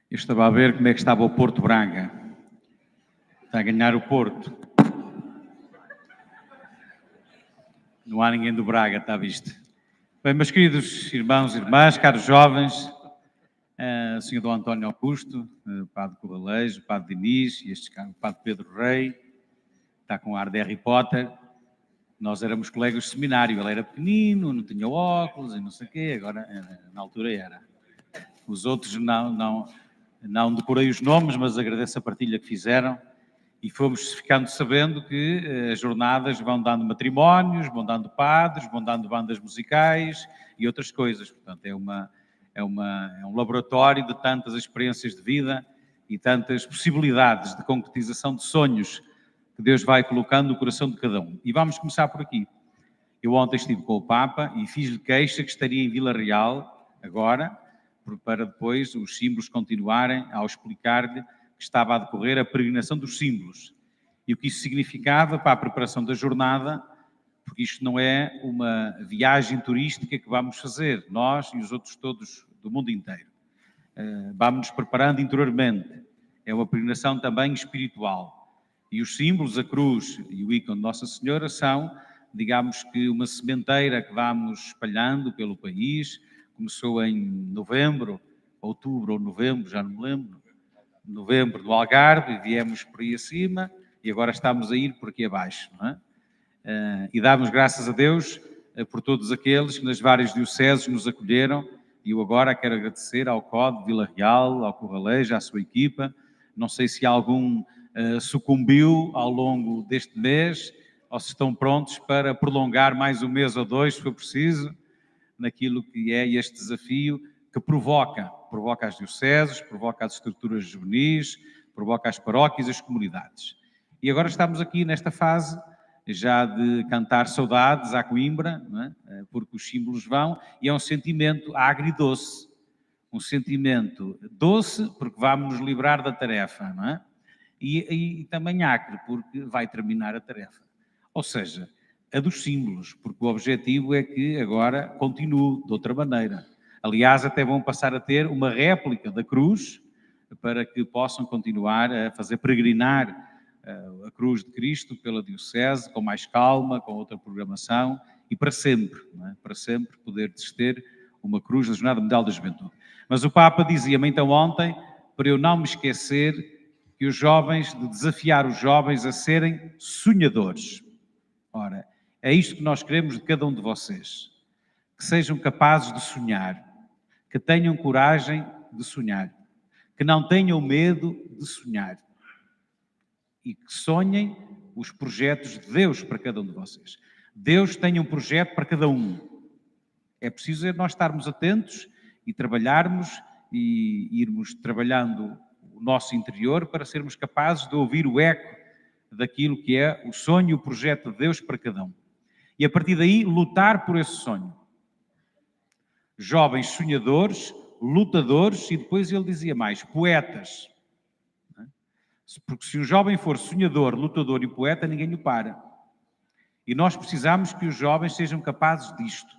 Eu estava a ver como é que estava o Porto Braga. Está a ganhar o Porto. Não há ninguém do Braga, está visto. Bem, meus queridos irmãos e irmãs, caros jovens, o Sr. Dom António Augusto, o Padre Corralejo, o Padre Diniz, e o Padre Pedro Rei, está com ar de Harry Potter. Nós éramos colegas de seminário, ele era pequenino, não tinha óculos e não sei o quê, agora, na altura era. Os outros não decorei os nomes, mas agradeço a partilha que fizeram. E fomos ficando sabendo que as jornadas vão dando matrimónios, vão dando padres, vão dando bandas musicais e outras coisas. Portanto, é um laboratório de tantas experiências de vida e tantas possibilidades de concretização de sonhos que Deus vai colocando no coração de cada um. E vamos começar por aqui. Eu ontem estive com o Papa e fiz-lhe queixa que estaria em Vila Real, agora, para depois os símbolos continuarem ao explicar-lhe que estava a decorrer a peregrinação dos símbolos. E o que isso significava para a preparação da jornada, porque isto não é uma viagem turística que vamos fazer, nós e os outros todos do mundo inteiro. Vamos nos preparando interiormente. É uma peregrinação também espiritual. E os símbolos, a cruz e o ícone de Nossa Senhora são, digamos que, uma sementeira que vamos espalhando pelo país. Começou em novembro, outubro ou novembro, já não me lembro, novembro do Algarve, viemos por aí acima e agora estamos a ir por aqui abaixo, não é? E damos graças a Deus por todos aqueles que nas várias dioceses nos acolheram, e eu agora quero agradecer ao COD de Vila Real, ao Corralejo, à sua equipa. Não sei se algum sucumbiu ao longo deste mês ou se estão prontos para prolongar mais um mês ou dois, se for preciso, naquilo que é este desafio que provoca as dioceses, provoca as estruturas juvenis, provoca as paróquias e as comunidades. E agora estamos aqui nesta fase já de cantar saudades à Coimbra, não é? Porque os símbolos vão, e é um sentimento agridoce, um sentimento doce, porque vamos nos livrar da tarefa, não é? E também acre, porque vai terminar a tarefa. Ou seja, a dos símbolos, porque o objetivo é que agora continue de outra maneira. Aliás, até vão passar a ter uma réplica da cruz para que possam continuar a fazer peregrinar a cruz de Cristo pela diocese, com mais calma, com outra programação e para sempre, não é? Para sempre poder ter uma cruz da Jornada Mundial da Juventude. Mas o Papa dizia-me então ontem, para eu não me esquecer, que os jovens, de desafiar os jovens a serem sonhadores. Ora, é isto que nós queremos de cada um de vocês. Que sejam capazes de sonhar, que tenham coragem de sonhar, que não tenham medo de sonhar e que sonhem os projetos de Deus para cada um de vocês. Deus tem um projeto para cada um. É preciso nós estarmos atentos e trabalharmos e irmos trabalhando o nosso interior para sermos capazes de ouvir o eco daquilo que é o sonho e o projeto de Deus para cada um. E a partir daí lutar por esse sonho. Jovens sonhadores, lutadores, e depois ele dizia mais, poetas. Porque se um jovem for sonhador, lutador e poeta, ninguém o para. E nós precisamos que os jovens sejam capazes disto.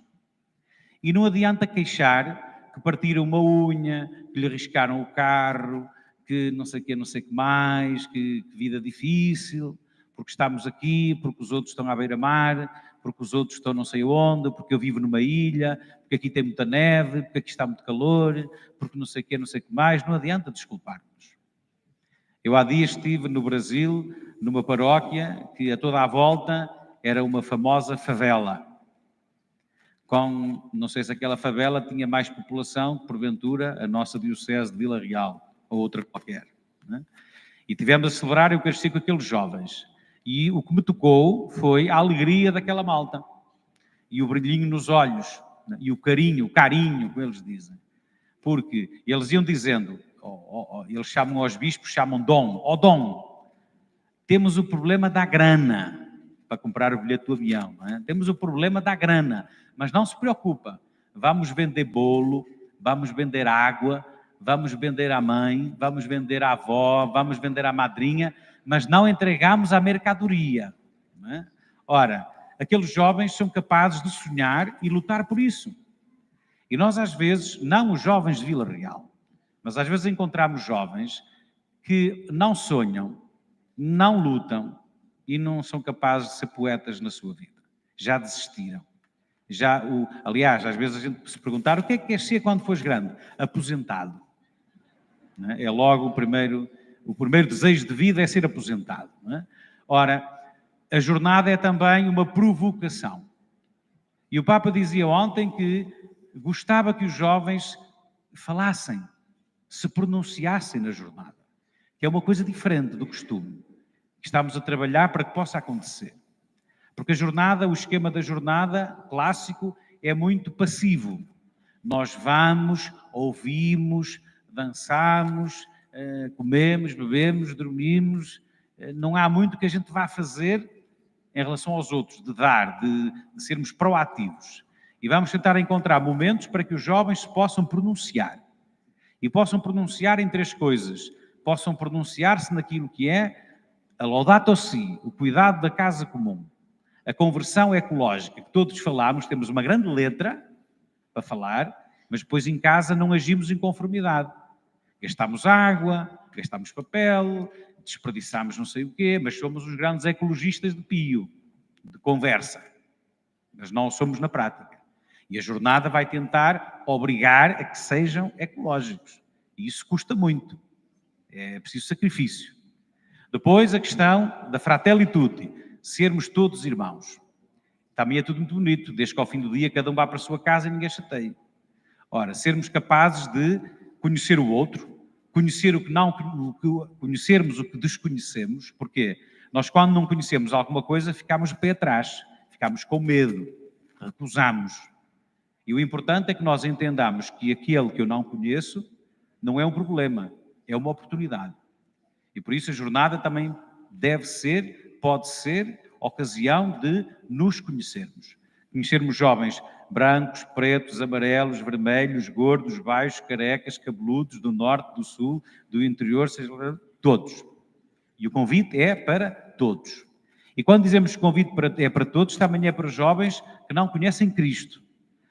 E não adianta queixar que partiram uma unha, que lhe riscaram o carro, que não sei o que, não sei o que mais, que vida difícil, porque estamos aqui, porque os outros estão à beira-mar, porque os outros estão não sei onde, porque eu vivo numa ilha, porque aqui tem muita neve, porque aqui está muito calor, porque não sei o que, não sei o que mais. Não adianta desculpar-nos. Eu há dias estive no Brasil numa paróquia que a toda a volta era uma famosa favela. Não sei se aquela favela tinha mais população que, porventura, a nossa diocese de Vila Real, ou outra qualquer. Né? E tivemos a celebrar a Eucaristia com aqueles jovens. E o que me tocou foi a alegria daquela malta. E o brilhinho nos olhos. Né? E o carinho, como eles dizem. Porque eles iam dizendo, eles chamam aos bispos, chamam Dom. Dom, temos o problema da grana para comprar o bilhete do avião. Não é? Temos o problema da grana. Mas não se preocupa, vamos vender bolo, vamos vender água, vamos vender à mãe, vamos vender à avó, vamos vender à madrinha, mas não entregamos a mercadoria. Não é? Ora, aqueles jovens são capazes de sonhar e lutar por isso. E nós às vezes, não os jovens de Vila Real, mas às vezes encontramos jovens que não sonham, não lutam e não são capazes de ser poetas na sua vida. Já desistiram. Aliás, às vezes a gente se perguntar o que é que queres ser quando fores grande? Aposentado. Não é? É logo o primeiro desejo de vida é ser aposentado. Não é? Ora, a jornada é também uma provocação. E o Papa dizia ontem que gostava que os jovens falassem, se pronunciassem na jornada, que é uma coisa diferente do costume, que estamos a trabalhar para que possa acontecer. Porque a jornada, o esquema da jornada clássico é muito passivo. Nós vamos, ouvimos, dançamos, comemos, bebemos, dormimos. Não há muito que a gente vá fazer em relação aos outros, de dar, de sermos proativos. E vamos tentar encontrar momentos para que os jovens se possam pronunciar. E possam pronunciar em 3 coisas. Possam pronunciar-se naquilo que é a Laudato Si, o cuidado da casa comum. A conversão ecológica, que todos falamos, temos uma grande letra para falar, mas depois em casa não agimos em conformidade. Gastamos água, gastamos papel, desperdiçamos não sei o quê, mas somos os grandes ecologistas de pio, de conversa. Mas não o somos na prática. E a jornada vai tentar obrigar a que sejam ecológicos. E isso custa muito. É preciso sacrifício. Depois a questão da fratelli tutti. Sermos todos irmãos. Também é tudo muito bonito, desde que ao fim do dia cada um vá para a sua casa e ninguém chateie. Ora, sermos capazes de conhecer o outro, conhecermos o que desconhecemos, porque nós quando não conhecemos alguma coisa ficamos de pé atrás, ficamos com medo, recusamos. E o importante é que nós entendamos que aquele que eu não conheço não é um problema, é uma oportunidade. E por isso a jornada também pode ser ocasião de nos conhecermos. Conhecermos jovens brancos, pretos, amarelos, vermelhos, gordos, baixos, carecas, cabeludos, do norte, do sul, do interior, todos. E o convite é para todos. E quando dizemos que o convite é para todos, também é para jovens que não conhecem Cristo,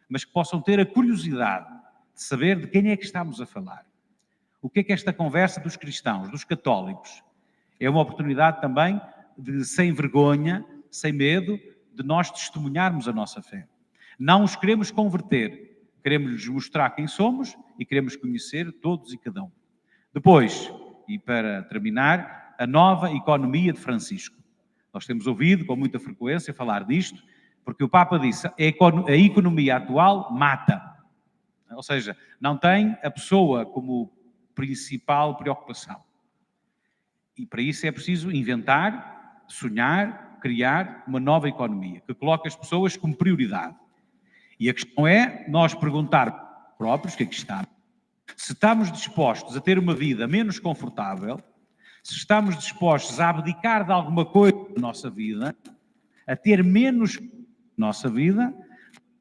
mas que possam ter a curiosidade de saber de quem é que estamos a falar. O que é esta conversa dos cristãos, dos católicos? É uma oportunidade também de, sem vergonha, sem medo, de nós testemunharmos a nossa fé. Não os queremos converter, queremos-lhes mostrar quem somos e queremos conhecer todos e cada um. Depois, e para terminar, a nova economia de Francisco. Nós temos ouvido com muita frequência falar disto, porque o Papa disse a economia atual mata. Ou seja, não tem a pessoa como principal preocupação. E para isso é preciso inventar, sonhar, criar uma nova economia, que coloque as pessoas como prioridade. E a questão é nós perguntar próprios, que aqui está, se estamos dispostos a ter uma vida menos confortável, se estamos dispostos a abdicar de alguma coisa da nossa vida, a ter menos da nossa vida,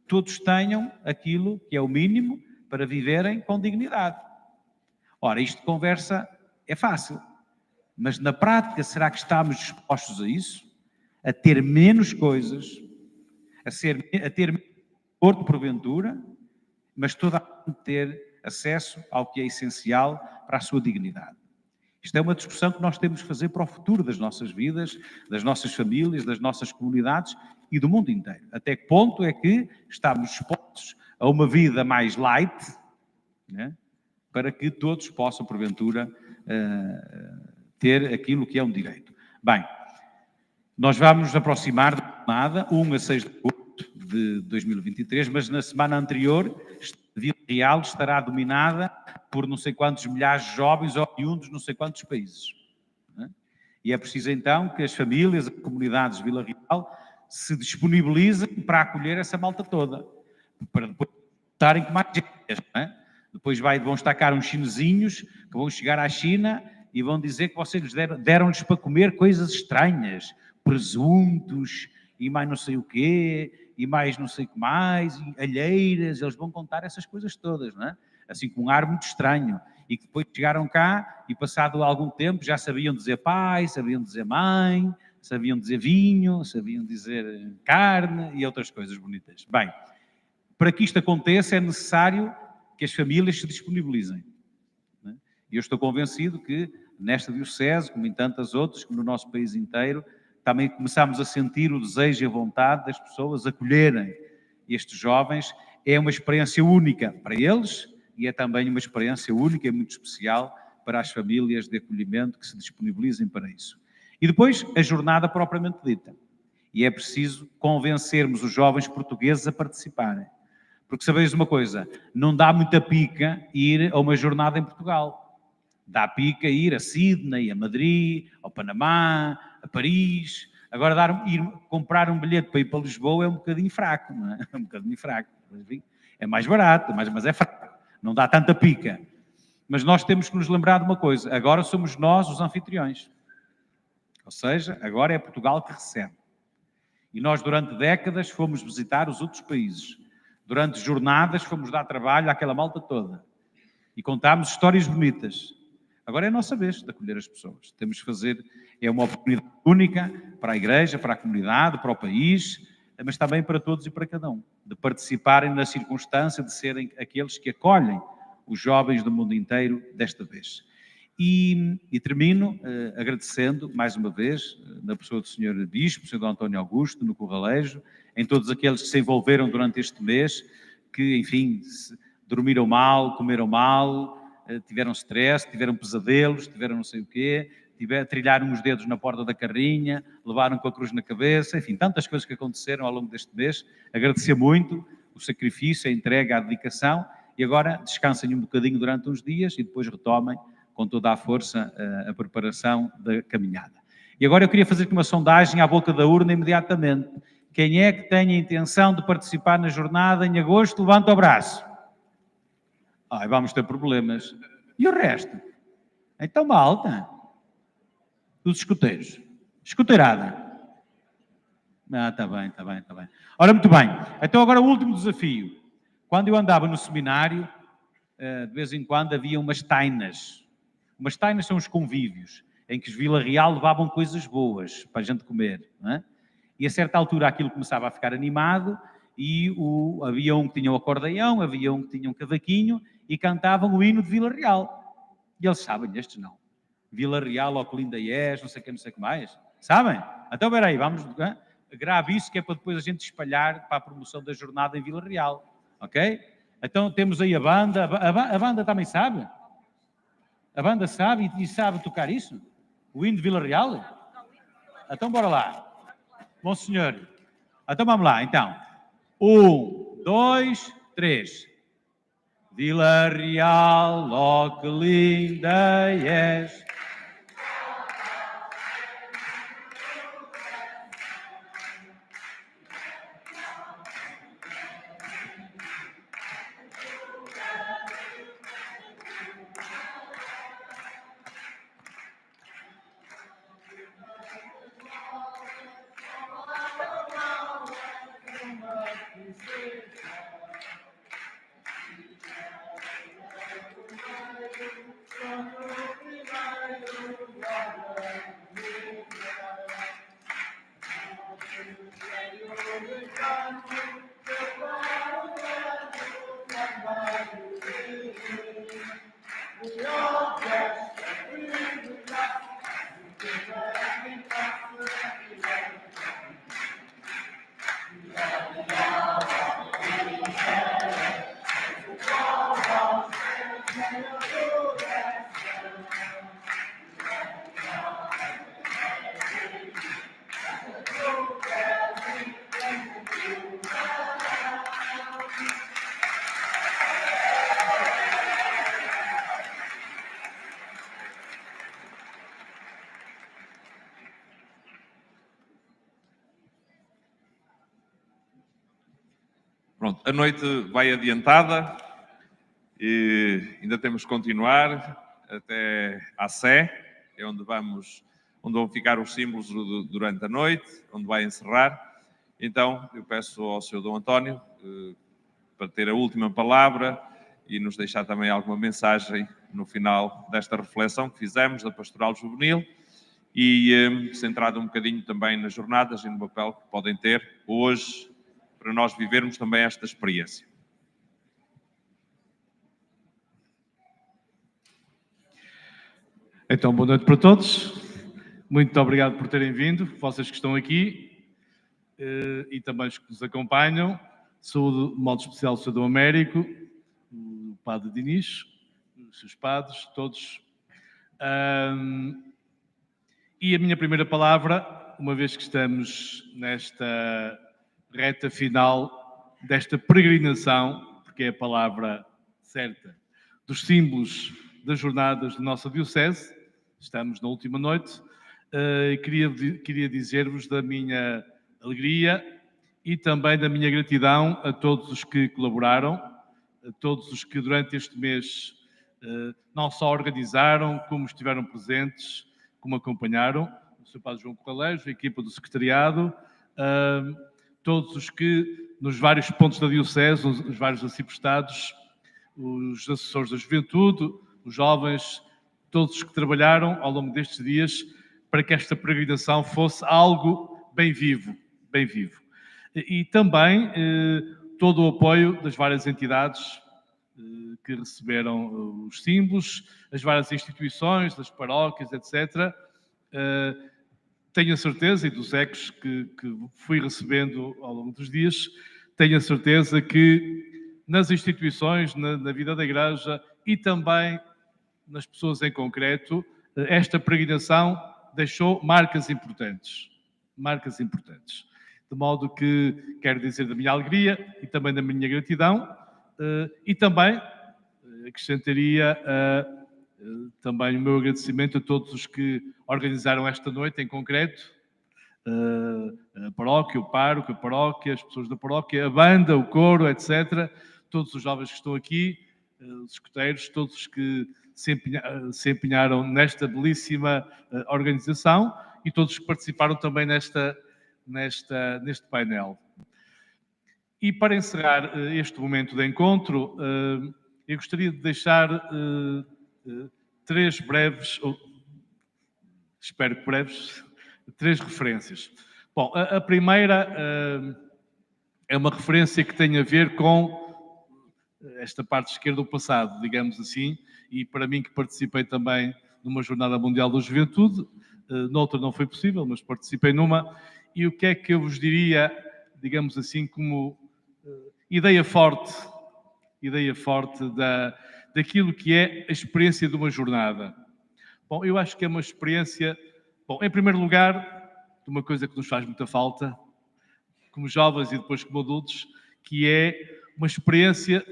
todos tenham aquilo que é o mínimo para viverem com dignidade. Ora, isto de conversa é fácil, mas na prática será que estamos dispostos a isso? A ter menos coisas, a ter menos conforto porventura, mas toda a gente ter acesso ao que é essencial para a sua dignidade. Isto é uma discussão que nós temos que fazer para o futuro das nossas vidas, das nossas famílias, das nossas comunidades e do mundo inteiro. Até que ponto é que estamos dispostos a uma vida mais light, né, para que todos possam, porventura, ter aquilo que é um direito. Bem, Nós vamos nos aproximar da jornada 1 a 6 de agosto de 2023, mas na semana anterior, Vila Real estará dominada por não sei quantos milhares de jovens oriundos de não sei quantos países. E é preciso então que as famílias, as comunidades de Vila Real se disponibilizem para acolher essa malta toda, para depois estarem com mais gente, não é? Depois vão estacar uns chinesinhos que vão chegar à China e vão dizer que vocês deram-lhes para comer coisas estranhas, presuntos e mais não sei o quê, e mais não sei o que mais, e alheiras, eles vão contar essas coisas todas, não é? Assim com um ar muito estranho. E que depois chegaram cá e passado algum tempo já sabiam dizer pai, sabiam dizer mãe, sabiam dizer vinho, sabiam dizer carne e outras coisas bonitas. Bem, para que isto aconteça é necessário que as famílias se disponibilizem. E eu estou convencido que nesta diocese, como em tantas outras, como no nosso país inteiro, também começamos a sentir o desejo e a vontade das pessoas acolherem estes jovens. É uma experiência única para eles e é também uma experiência única e muito especial para as famílias de acolhimento que se disponibilizem para isso. E depois, a jornada propriamente dita. E é preciso convencermos os jovens portugueses a participarem. Porque sabeis uma coisa, não dá muita pica ir a uma jornada em Portugal. Dá pica ir a Sydney, a Madrid, ao Panamá, a Paris. Agora, ir comprar um bilhete para ir para Lisboa é um bocadinho fraco, não é? É um bocadinho fraco. É mais barato, mas é fraco. Não dá tanta pica. Mas nós temos que nos lembrar de uma coisa. Agora somos nós os anfitriões. Ou seja, agora é Portugal que recebe. E nós, durante décadas, fomos visitar os outros países. Durante jornadas, fomos dar trabalho àquela malta toda. E contámos histórias bonitas. Agora é a nossa vez de acolher as pessoas. Temos que fazer, é uma oportunidade única para a Igreja, para a comunidade, para o país, mas também para todos e para cada um, de participarem na circunstância de serem aqueles que acolhem os jovens do mundo inteiro desta vez. E termino agradecendo, mais uma vez, na pessoa do Sr. Bispo, Sr. António Augusto, no Corralejo, em todos aqueles que se envolveram durante este mês, que, enfim, dormiram mal, comeram mal, tiveram stress, tiveram pesadelos, tiveram não sei o quê, trilharam os dedos na porta da carrinha, levaram com a cruz na cabeça, enfim, tantas coisas que aconteceram ao longo deste mês. Agradecer muito o sacrifício, a entrega, a dedicação, e agora descansem um bocadinho durante uns dias e depois retomem com toda a força a preparação da caminhada. E agora eu queria fazer aqui uma sondagem à boca da urna imediatamente. Quem é que tem a intenção de participar na jornada em agosto, levanta o braço. Vamos ter problemas. E o resto? Então, malta. Os escuteiros. Escuteirada. Está bem. Ora, muito bem. Então, agora o último desafio. Quando eu andava no seminário, de vez em quando havia umas tainas. Umas tainas são os convívios, em que os Vila Real levavam coisas boas para a gente comer. Não é? E a certa altura aquilo começava a ficar animado e havia um que tinha um acordeão, havia um que tinha um cavaquinho e cantavam o hino de Vila Real. E eles sabem, estes não. Vila Real, ó que linda és, não sei o que mais. Sabem? Então, espera aí, vamos... Grave isso, que é para depois a gente espalhar para a promoção da jornada em Vila Real. Ok? Então, temos aí a banda. A banda também sabe? A banda sabe e sabe tocar isso? O hino de Vila Real? Então, bora lá. Bom senhor. Então, vamos lá, então. 1, 2, 3. Vila Real, ó que linda és. Pronto, a noite vai adiantada e ainda temos que continuar até à Sé, é onde vão ficar os símbolos durante a noite, onde vai encerrar. Então, eu peço ao Sr. Dom António para ter a última palavra e nos deixar também alguma mensagem no final desta reflexão que fizemos da Pastoral Juvenil e centrado um bocadinho também nas jornadas e no papel que podem ter hoje para nós vivermos também esta experiência. Então, boa noite para todos. Muito obrigado por terem vindo, vocês que estão aqui e também os que nos acompanham. Saúdo de modo especial o Sr. Dom Américo, o Padre Diniz, os seus padres, todos. E a minha primeira palavra, uma vez que estamos nesta reta final desta peregrinação, porque é a palavra certa, dos símbolos das jornadas da nossa Diocese, estamos na última noite, queria dizer-vos da minha alegria e também da minha gratidão a todos os que colaboraram, a todos os que durante este mês não só organizaram, como estiveram presentes, como acompanharam, o Sr. Padre João Corralejo, a equipa do secretariado, todos os que, nos vários pontos da Diocese, os vários arciprestados, os assessores da juventude, os jovens, todos os que trabalharam ao longo destes dias para que esta peregrinação fosse algo bem vivo, bem vivo. E também todo o apoio das várias entidades que receberam os símbolos, as várias instituições, das paróquias, etc. Tenho a certeza, e dos ecos que fui recebendo ao longo dos dias, tenho a certeza que nas instituições, na vida da Igreja e também nas pessoas em concreto, esta peregrinação deixou marcas importantes. Marcas importantes. De modo que quero dizer da minha alegria e também da minha gratidão e também acrescentaria também o meu agradecimento a todos os que organizaram esta noite em concreto, a paróquia, o pároco, a paróquia, as pessoas da paróquia, a banda, o coro, etc. Todos os jovens que estão aqui, os escuteiros, todos os que se empenharam nesta belíssima organização e todos os que participaram também neste painel. E para encerrar este momento de encontro, eu gostaria de deixar três breves, espero que breves, três referências. Bom, a primeira é uma referência que tem a ver com esta parte esquerda do passado, digamos assim, e para mim que participei também numa Jornada Mundial da Juventude, noutra não foi possível, mas participei numa, e o que é que eu vos diria, digamos assim, como ideia forte daquilo que é a experiência de uma jornada. Bom, eu acho que é uma experiência, bom, em primeiro lugar, de uma coisa que nos faz muita falta, como jovens e depois como adultos, que é uma experiência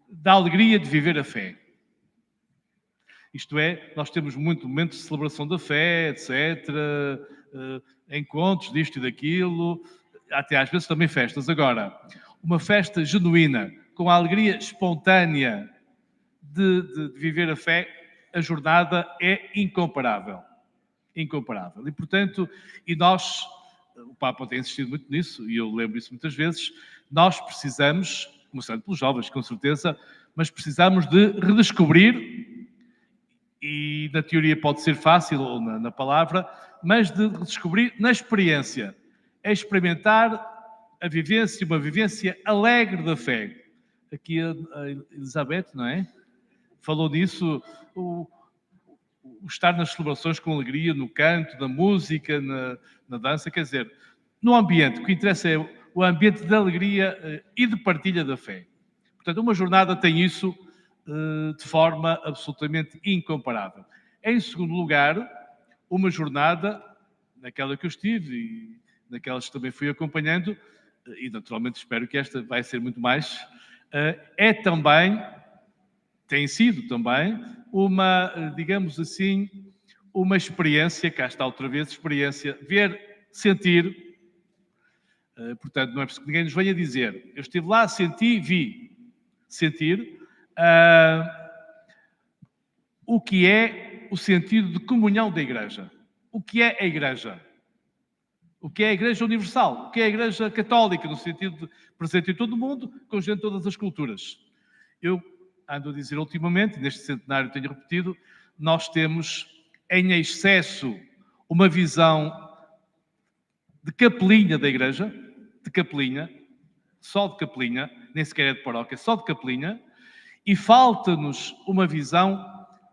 da alegria de viver a fé. Isto é, nós temos muitos momentos de celebração da fé, etc., encontros disto e daquilo, até às vezes também festas. Agora, uma festa genuína, com a alegria espontânea de viver a fé, a jornada é incomparável. Incomparável. E, portanto, nós, o Papa tem insistido muito nisso, e eu lembro isso muitas vezes, nós precisamos, começando pelos jovens, com certeza, mas precisamos de redescobrir, e na teoria pode ser fácil, ou na palavra, mas de redescobrir na experiência. É experimentar a vivência, uma vivência alegre da fé. Aqui a Elizabeth, não é? Falou disso, o estar nas celebrações com alegria, no canto, na música, na dança, quer dizer, no ambiente, o que interessa é o ambiente de alegria e de partilha da fé. Portanto, uma jornada tem isso de forma absolutamente incomparável. Em segundo lugar, uma jornada, naquela que eu estive e naquelas que também fui acompanhando, e naturalmente espero que esta vai ser muito mais, é também, tem sido também, uma, digamos assim, uma experiência, cá está outra vez, experiência, ver, sentir Portanto, não é preciso que ninguém nos venha dizer. Eu estive lá, senti, vi. Sentir o que é o sentido de comunhão da Igreja. O que é a Igreja? O que é a Igreja Universal? O que é a Igreja Católica, no sentido de presente em todo o mundo, com gente de todas as culturas? Eu ando a dizer ultimamente, neste centenário tenho repetido, nós temos em excesso uma visão de capelinha da Igreja, de capelinha, só de capelinha, nem sequer é de paróquia, só de capelinha, e falta-nos uma visão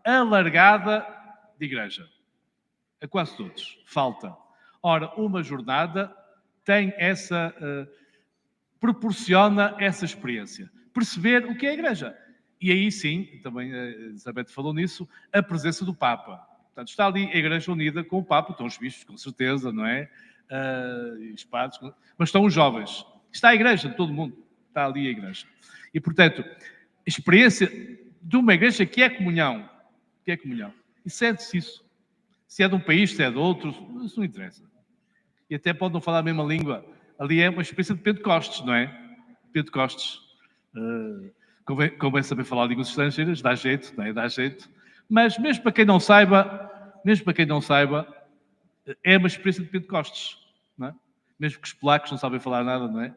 alargada de Igreja. A quase todos. Falta. Ora, uma jornada tem essa, proporciona essa experiência. Perceber o que é a Igreja. E aí sim, também a Elizabeth falou nisso, a presença do Papa. Portanto, está ali a Igreja unida com o Papa, estão os bispos, com certeza, não é? Os padres, mas estão os jovens. Está a Igreja de todo o mundo. Está ali a Igreja. E, portanto, a experiência de uma Igreja que é comunhão. Que é comunhão. E sente-se isso. Se é de um país, se é de outro, isso não interessa. E até pode não falar a mesma língua. Ali é uma experiência de Pentecostes, não é? Pentecostes. Convém saber falar línguas estrangeiras, dá jeito, não é? Dá jeito. Mas mesmo para quem não saiba, é uma experiência de Pentecostes, não é? Mesmo que os polacos não sabem falar nada, não é?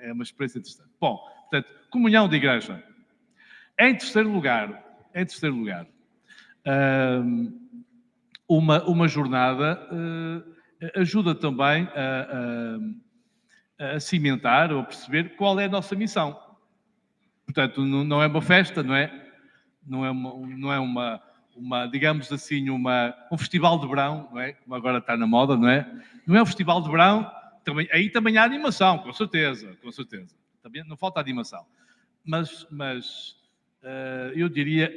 É uma experiência interessante. Bom, portanto, comunhão de Igreja. Em terceiro lugar, uma jornada ajuda também a cimentar ou a perceber qual é a nossa missão. Portanto, não é uma festa, não é? Não é uma digamos assim, um festival de verão, não é? Como agora está na moda, não é? Não é um festival de verão, aí também há animação, com certeza. Também não falta animação. Mas eu diria,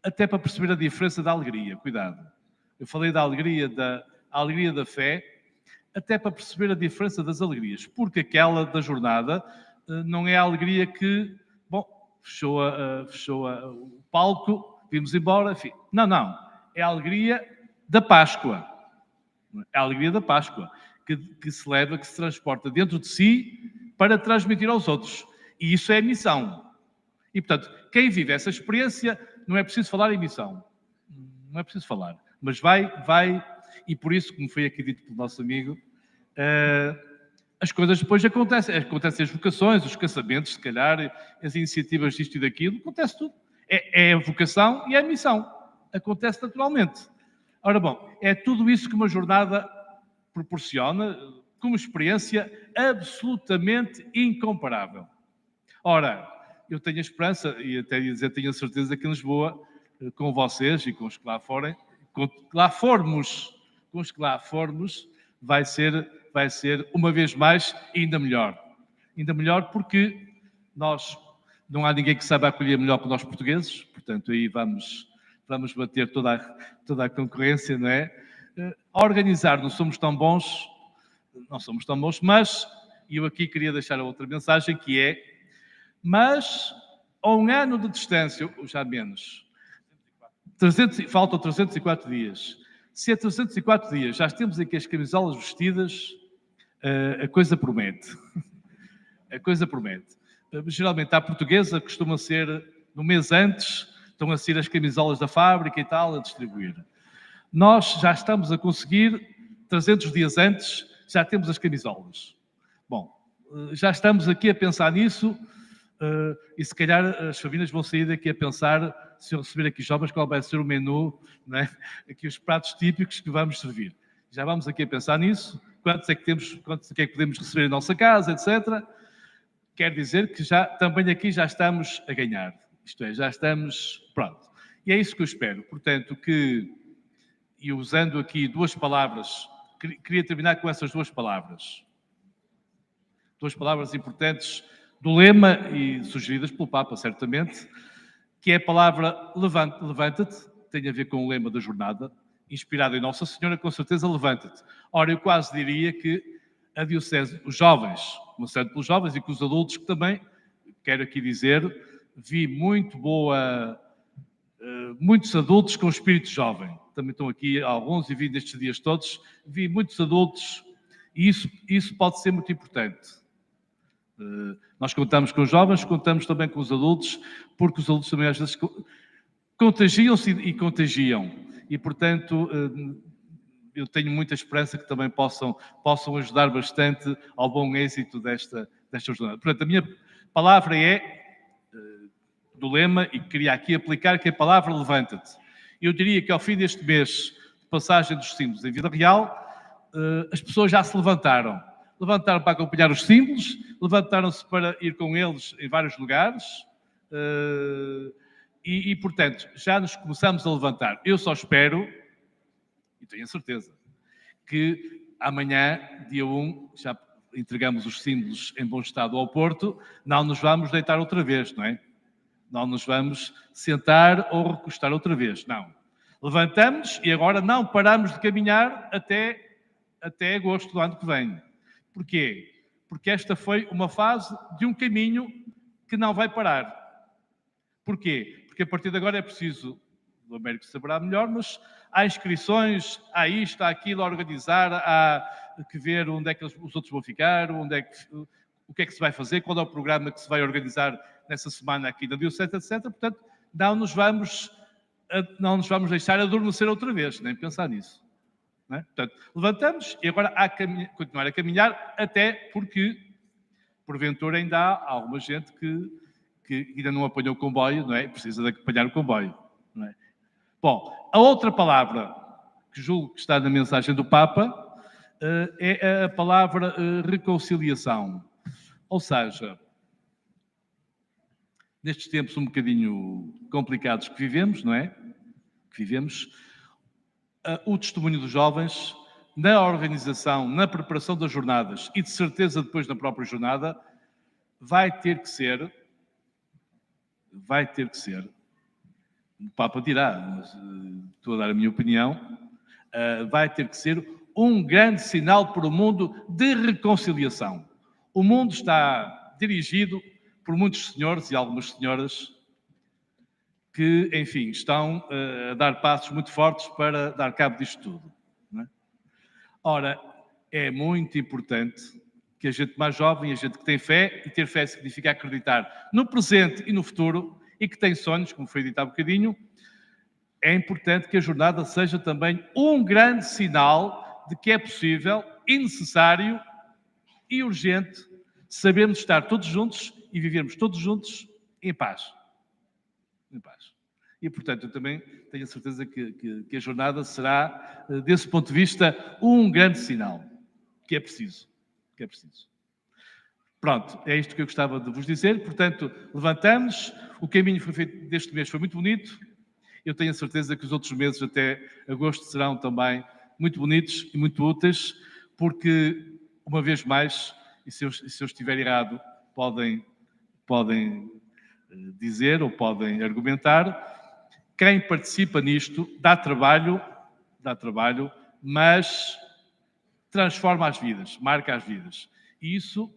até para perceber a diferença da alegria, cuidado. Eu falei da alegria da fé, até para perceber a diferença das alegrias, porque aquela da jornada não é a alegria que, bom, fechou o palco, vimos embora, enfim. Não. É a alegria da Páscoa. É a alegria da Páscoa, que se leva, que se transporta dentro de si para transmitir aos outros. E isso é a missão. E, portanto, quem vive essa experiência, não é preciso falar em missão. Não é preciso falar. Mas vai, e por isso, como foi aqui dito pelo nosso amigo, as coisas depois acontecem. Acontecem as vocações, os casamentos, se calhar, as iniciativas disto e daquilo, acontece tudo. É a vocação e é a missão. Acontece naturalmente. Ora bom, é tudo isso que uma jornada proporciona, como experiência absolutamente incomparável. Ora, eu tenho a esperança, e até dizer, tenho a certeza que em Lisboa, com vocês e com os que lá forem, com os que lá formos, vai ser uma vez mais ainda melhor. Ainda melhor porque não há ninguém que saiba acolher melhor que nós portugueses, portanto aí vamos bater toda a concorrência, não é? A organizar não somos tão bons, mas eu aqui queria deixar a outra mensagem que é, mas a um ano de distância, ou já menos, faltam 304 dias. Se a 304 dias já temos aqui as camisolas vestidas, a coisa promete. A coisa promete. Geralmente a portuguesa costuma ser, no mês antes, estão a ser as camisolas da fábrica e tal, a distribuir. Nós já estamos a conseguir, 300 dias antes, já temos as camisolas. Bom, já estamos aqui a pensar nisso, e se calhar as famílias vão sair daqui a pensar, se eu receber aqui jovens, qual vai ser o menu, não é? Aqui os pratos típicos que vamos servir. Já vamos aqui a pensar nisso, quantos é que podemos receber em nossa casa, etc. Quer dizer que também aqui já estamos a ganhar. Isto é, já estamos pronto. E é isso que eu espero. Portanto, e usando aqui duas palavras, queria terminar com essas duas palavras. Duas palavras importantes do lema e sugeridas pelo Papa, certamente, que é a palavra levanta-te, tem a ver com o lema da jornada, inspirado em Nossa Senhora, com certeza, levanta-te. Ora, eu quase diria que a Diocese, os jovens, começando pelos jovens e com os adultos, que também, quero aqui dizer, vi muitos adultos com espírito jovem. Também estão aqui alguns e vi nestes dias todos, vi muitos adultos E isso pode ser muito importante. Nós contamos com os jovens, contamos também com os adultos, porque os adultos também às vezes contagiam-se e contagiam. E, portanto, eu tenho muita esperança que também possam ajudar bastante ao bom êxito desta jornada. Portanto, a minha palavra é do lema, e queria aqui aplicar, que é a palavra levanta-te. Eu diria que ao fim deste mês de passagem dos símbolos em vida real, as pessoas já se levantaram. Levantaram para acompanhar os símbolos, levantaram-se para ir com eles em vários lugares e, portanto, já nos começamos a levantar. Eu só espero, e tenho a certeza, que amanhã, dia 1, já entregamos os símbolos em bom estado ao Porto, não nos vamos deitar outra vez, não é? Não nos vamos sentar ou recostar outra vez, não. Levantamos e agora não paramos de caminhar até agosto do ano que vem. Porquê? Porque esta foi uma fase de um caminho que não vai parar. Porquê? Porque a partir de agora é preciso, o Américo saberá melhor, mas há inscrições, há isto, há aquilo a organizar, há que ver onde é que os outros vão ficar, o que é que se vai fazer, qual é o programa que se vai organizar nessa semana aqui na Diocese, etc. Portanto, não nos vamos deixar adormecer outra vez, nem pensar nisso. Não é? Portanto, levantamos e agora há que continuar a caminhar, até porque, porventura, ainda há alguma gente que ainda não apanhou o comboio, não é? Precisa de apanhar o comboio. Não é? Bom, a outra palavra que julgo que está na mensagem do Papa é a palavra reconciliação. Ou seja, nestes tempos um bocadinho complicados que vivemos, não é? Que vivemos, o testemunho dos jovens na organização, na preparação das jornadas e de certeza depois na própria jornada vai ter que ser, o Papa dirá, mas estou a dar a minha opinião, vai ter que ser um grande sinal para o mundo de reconciliação. O mundo está dirigido por muitos senhores e algumas senhoras que, enfim, estão a dar passos muito fortes para dar cabo disto tudo. Não é? Ora, é muito importante que a gente mais jovem, a gente que tem fé, e ter fé significa acreditar no presente e no futuro, e que tem sonhos, como foi dito há bocadinho, é importante que a jornada seja também um grande sinal de que é possível e necessário e urgente sabermos estar todos juntos e vivermos todos juntos em paz. Em paz. E, portanto, eu também tenho a certeza que a jornada será, desse ponto de vista, um grande sinal, que é preciso. Que é preciso. Pronto, é isto que eu gostava de vos dizer. Portanto, levantamos, o caminho foi feito deste mês foi muito bonito. Eu tenho a certeza que os outros meses, até agosto, serão também muito bonitos e muito úteis, porque, uma vez mais, e se eu estiver errado, podem dizer ou podem argumentar, quem participa nisto dá trabalho, mas transforma as vidas, marca as vidas. E isso,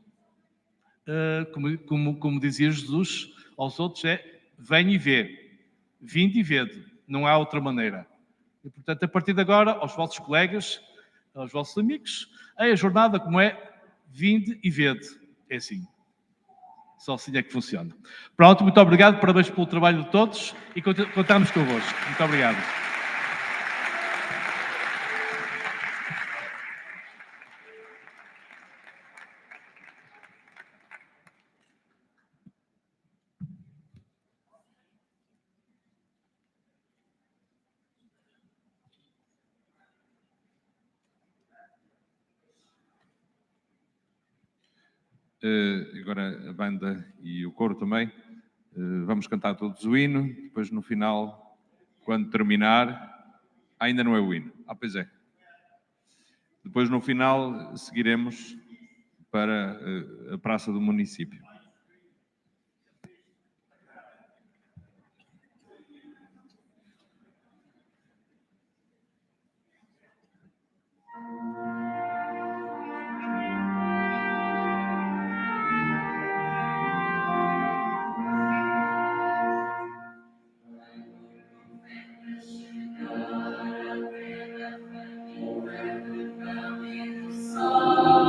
como dizia Jesus aos outros, é vem e vê. Vinde e vede, não há outra maneira. E, portanto, a partir de agora, aos vossos colegas, aos vossos amigos, a jornada como é, vinde e vede. É assim. Só assim é que funciona. Pronto, muito obrigado, parabéns pelo trabalho de todos e contamos convosco. Muito obrigado. Agora a banda e o coro também. Vamos cantar todos o hino, depois no final, quando terminar, ainda não é o hino. Pois é. Depois no final seguiremos para a Praça do Município. Só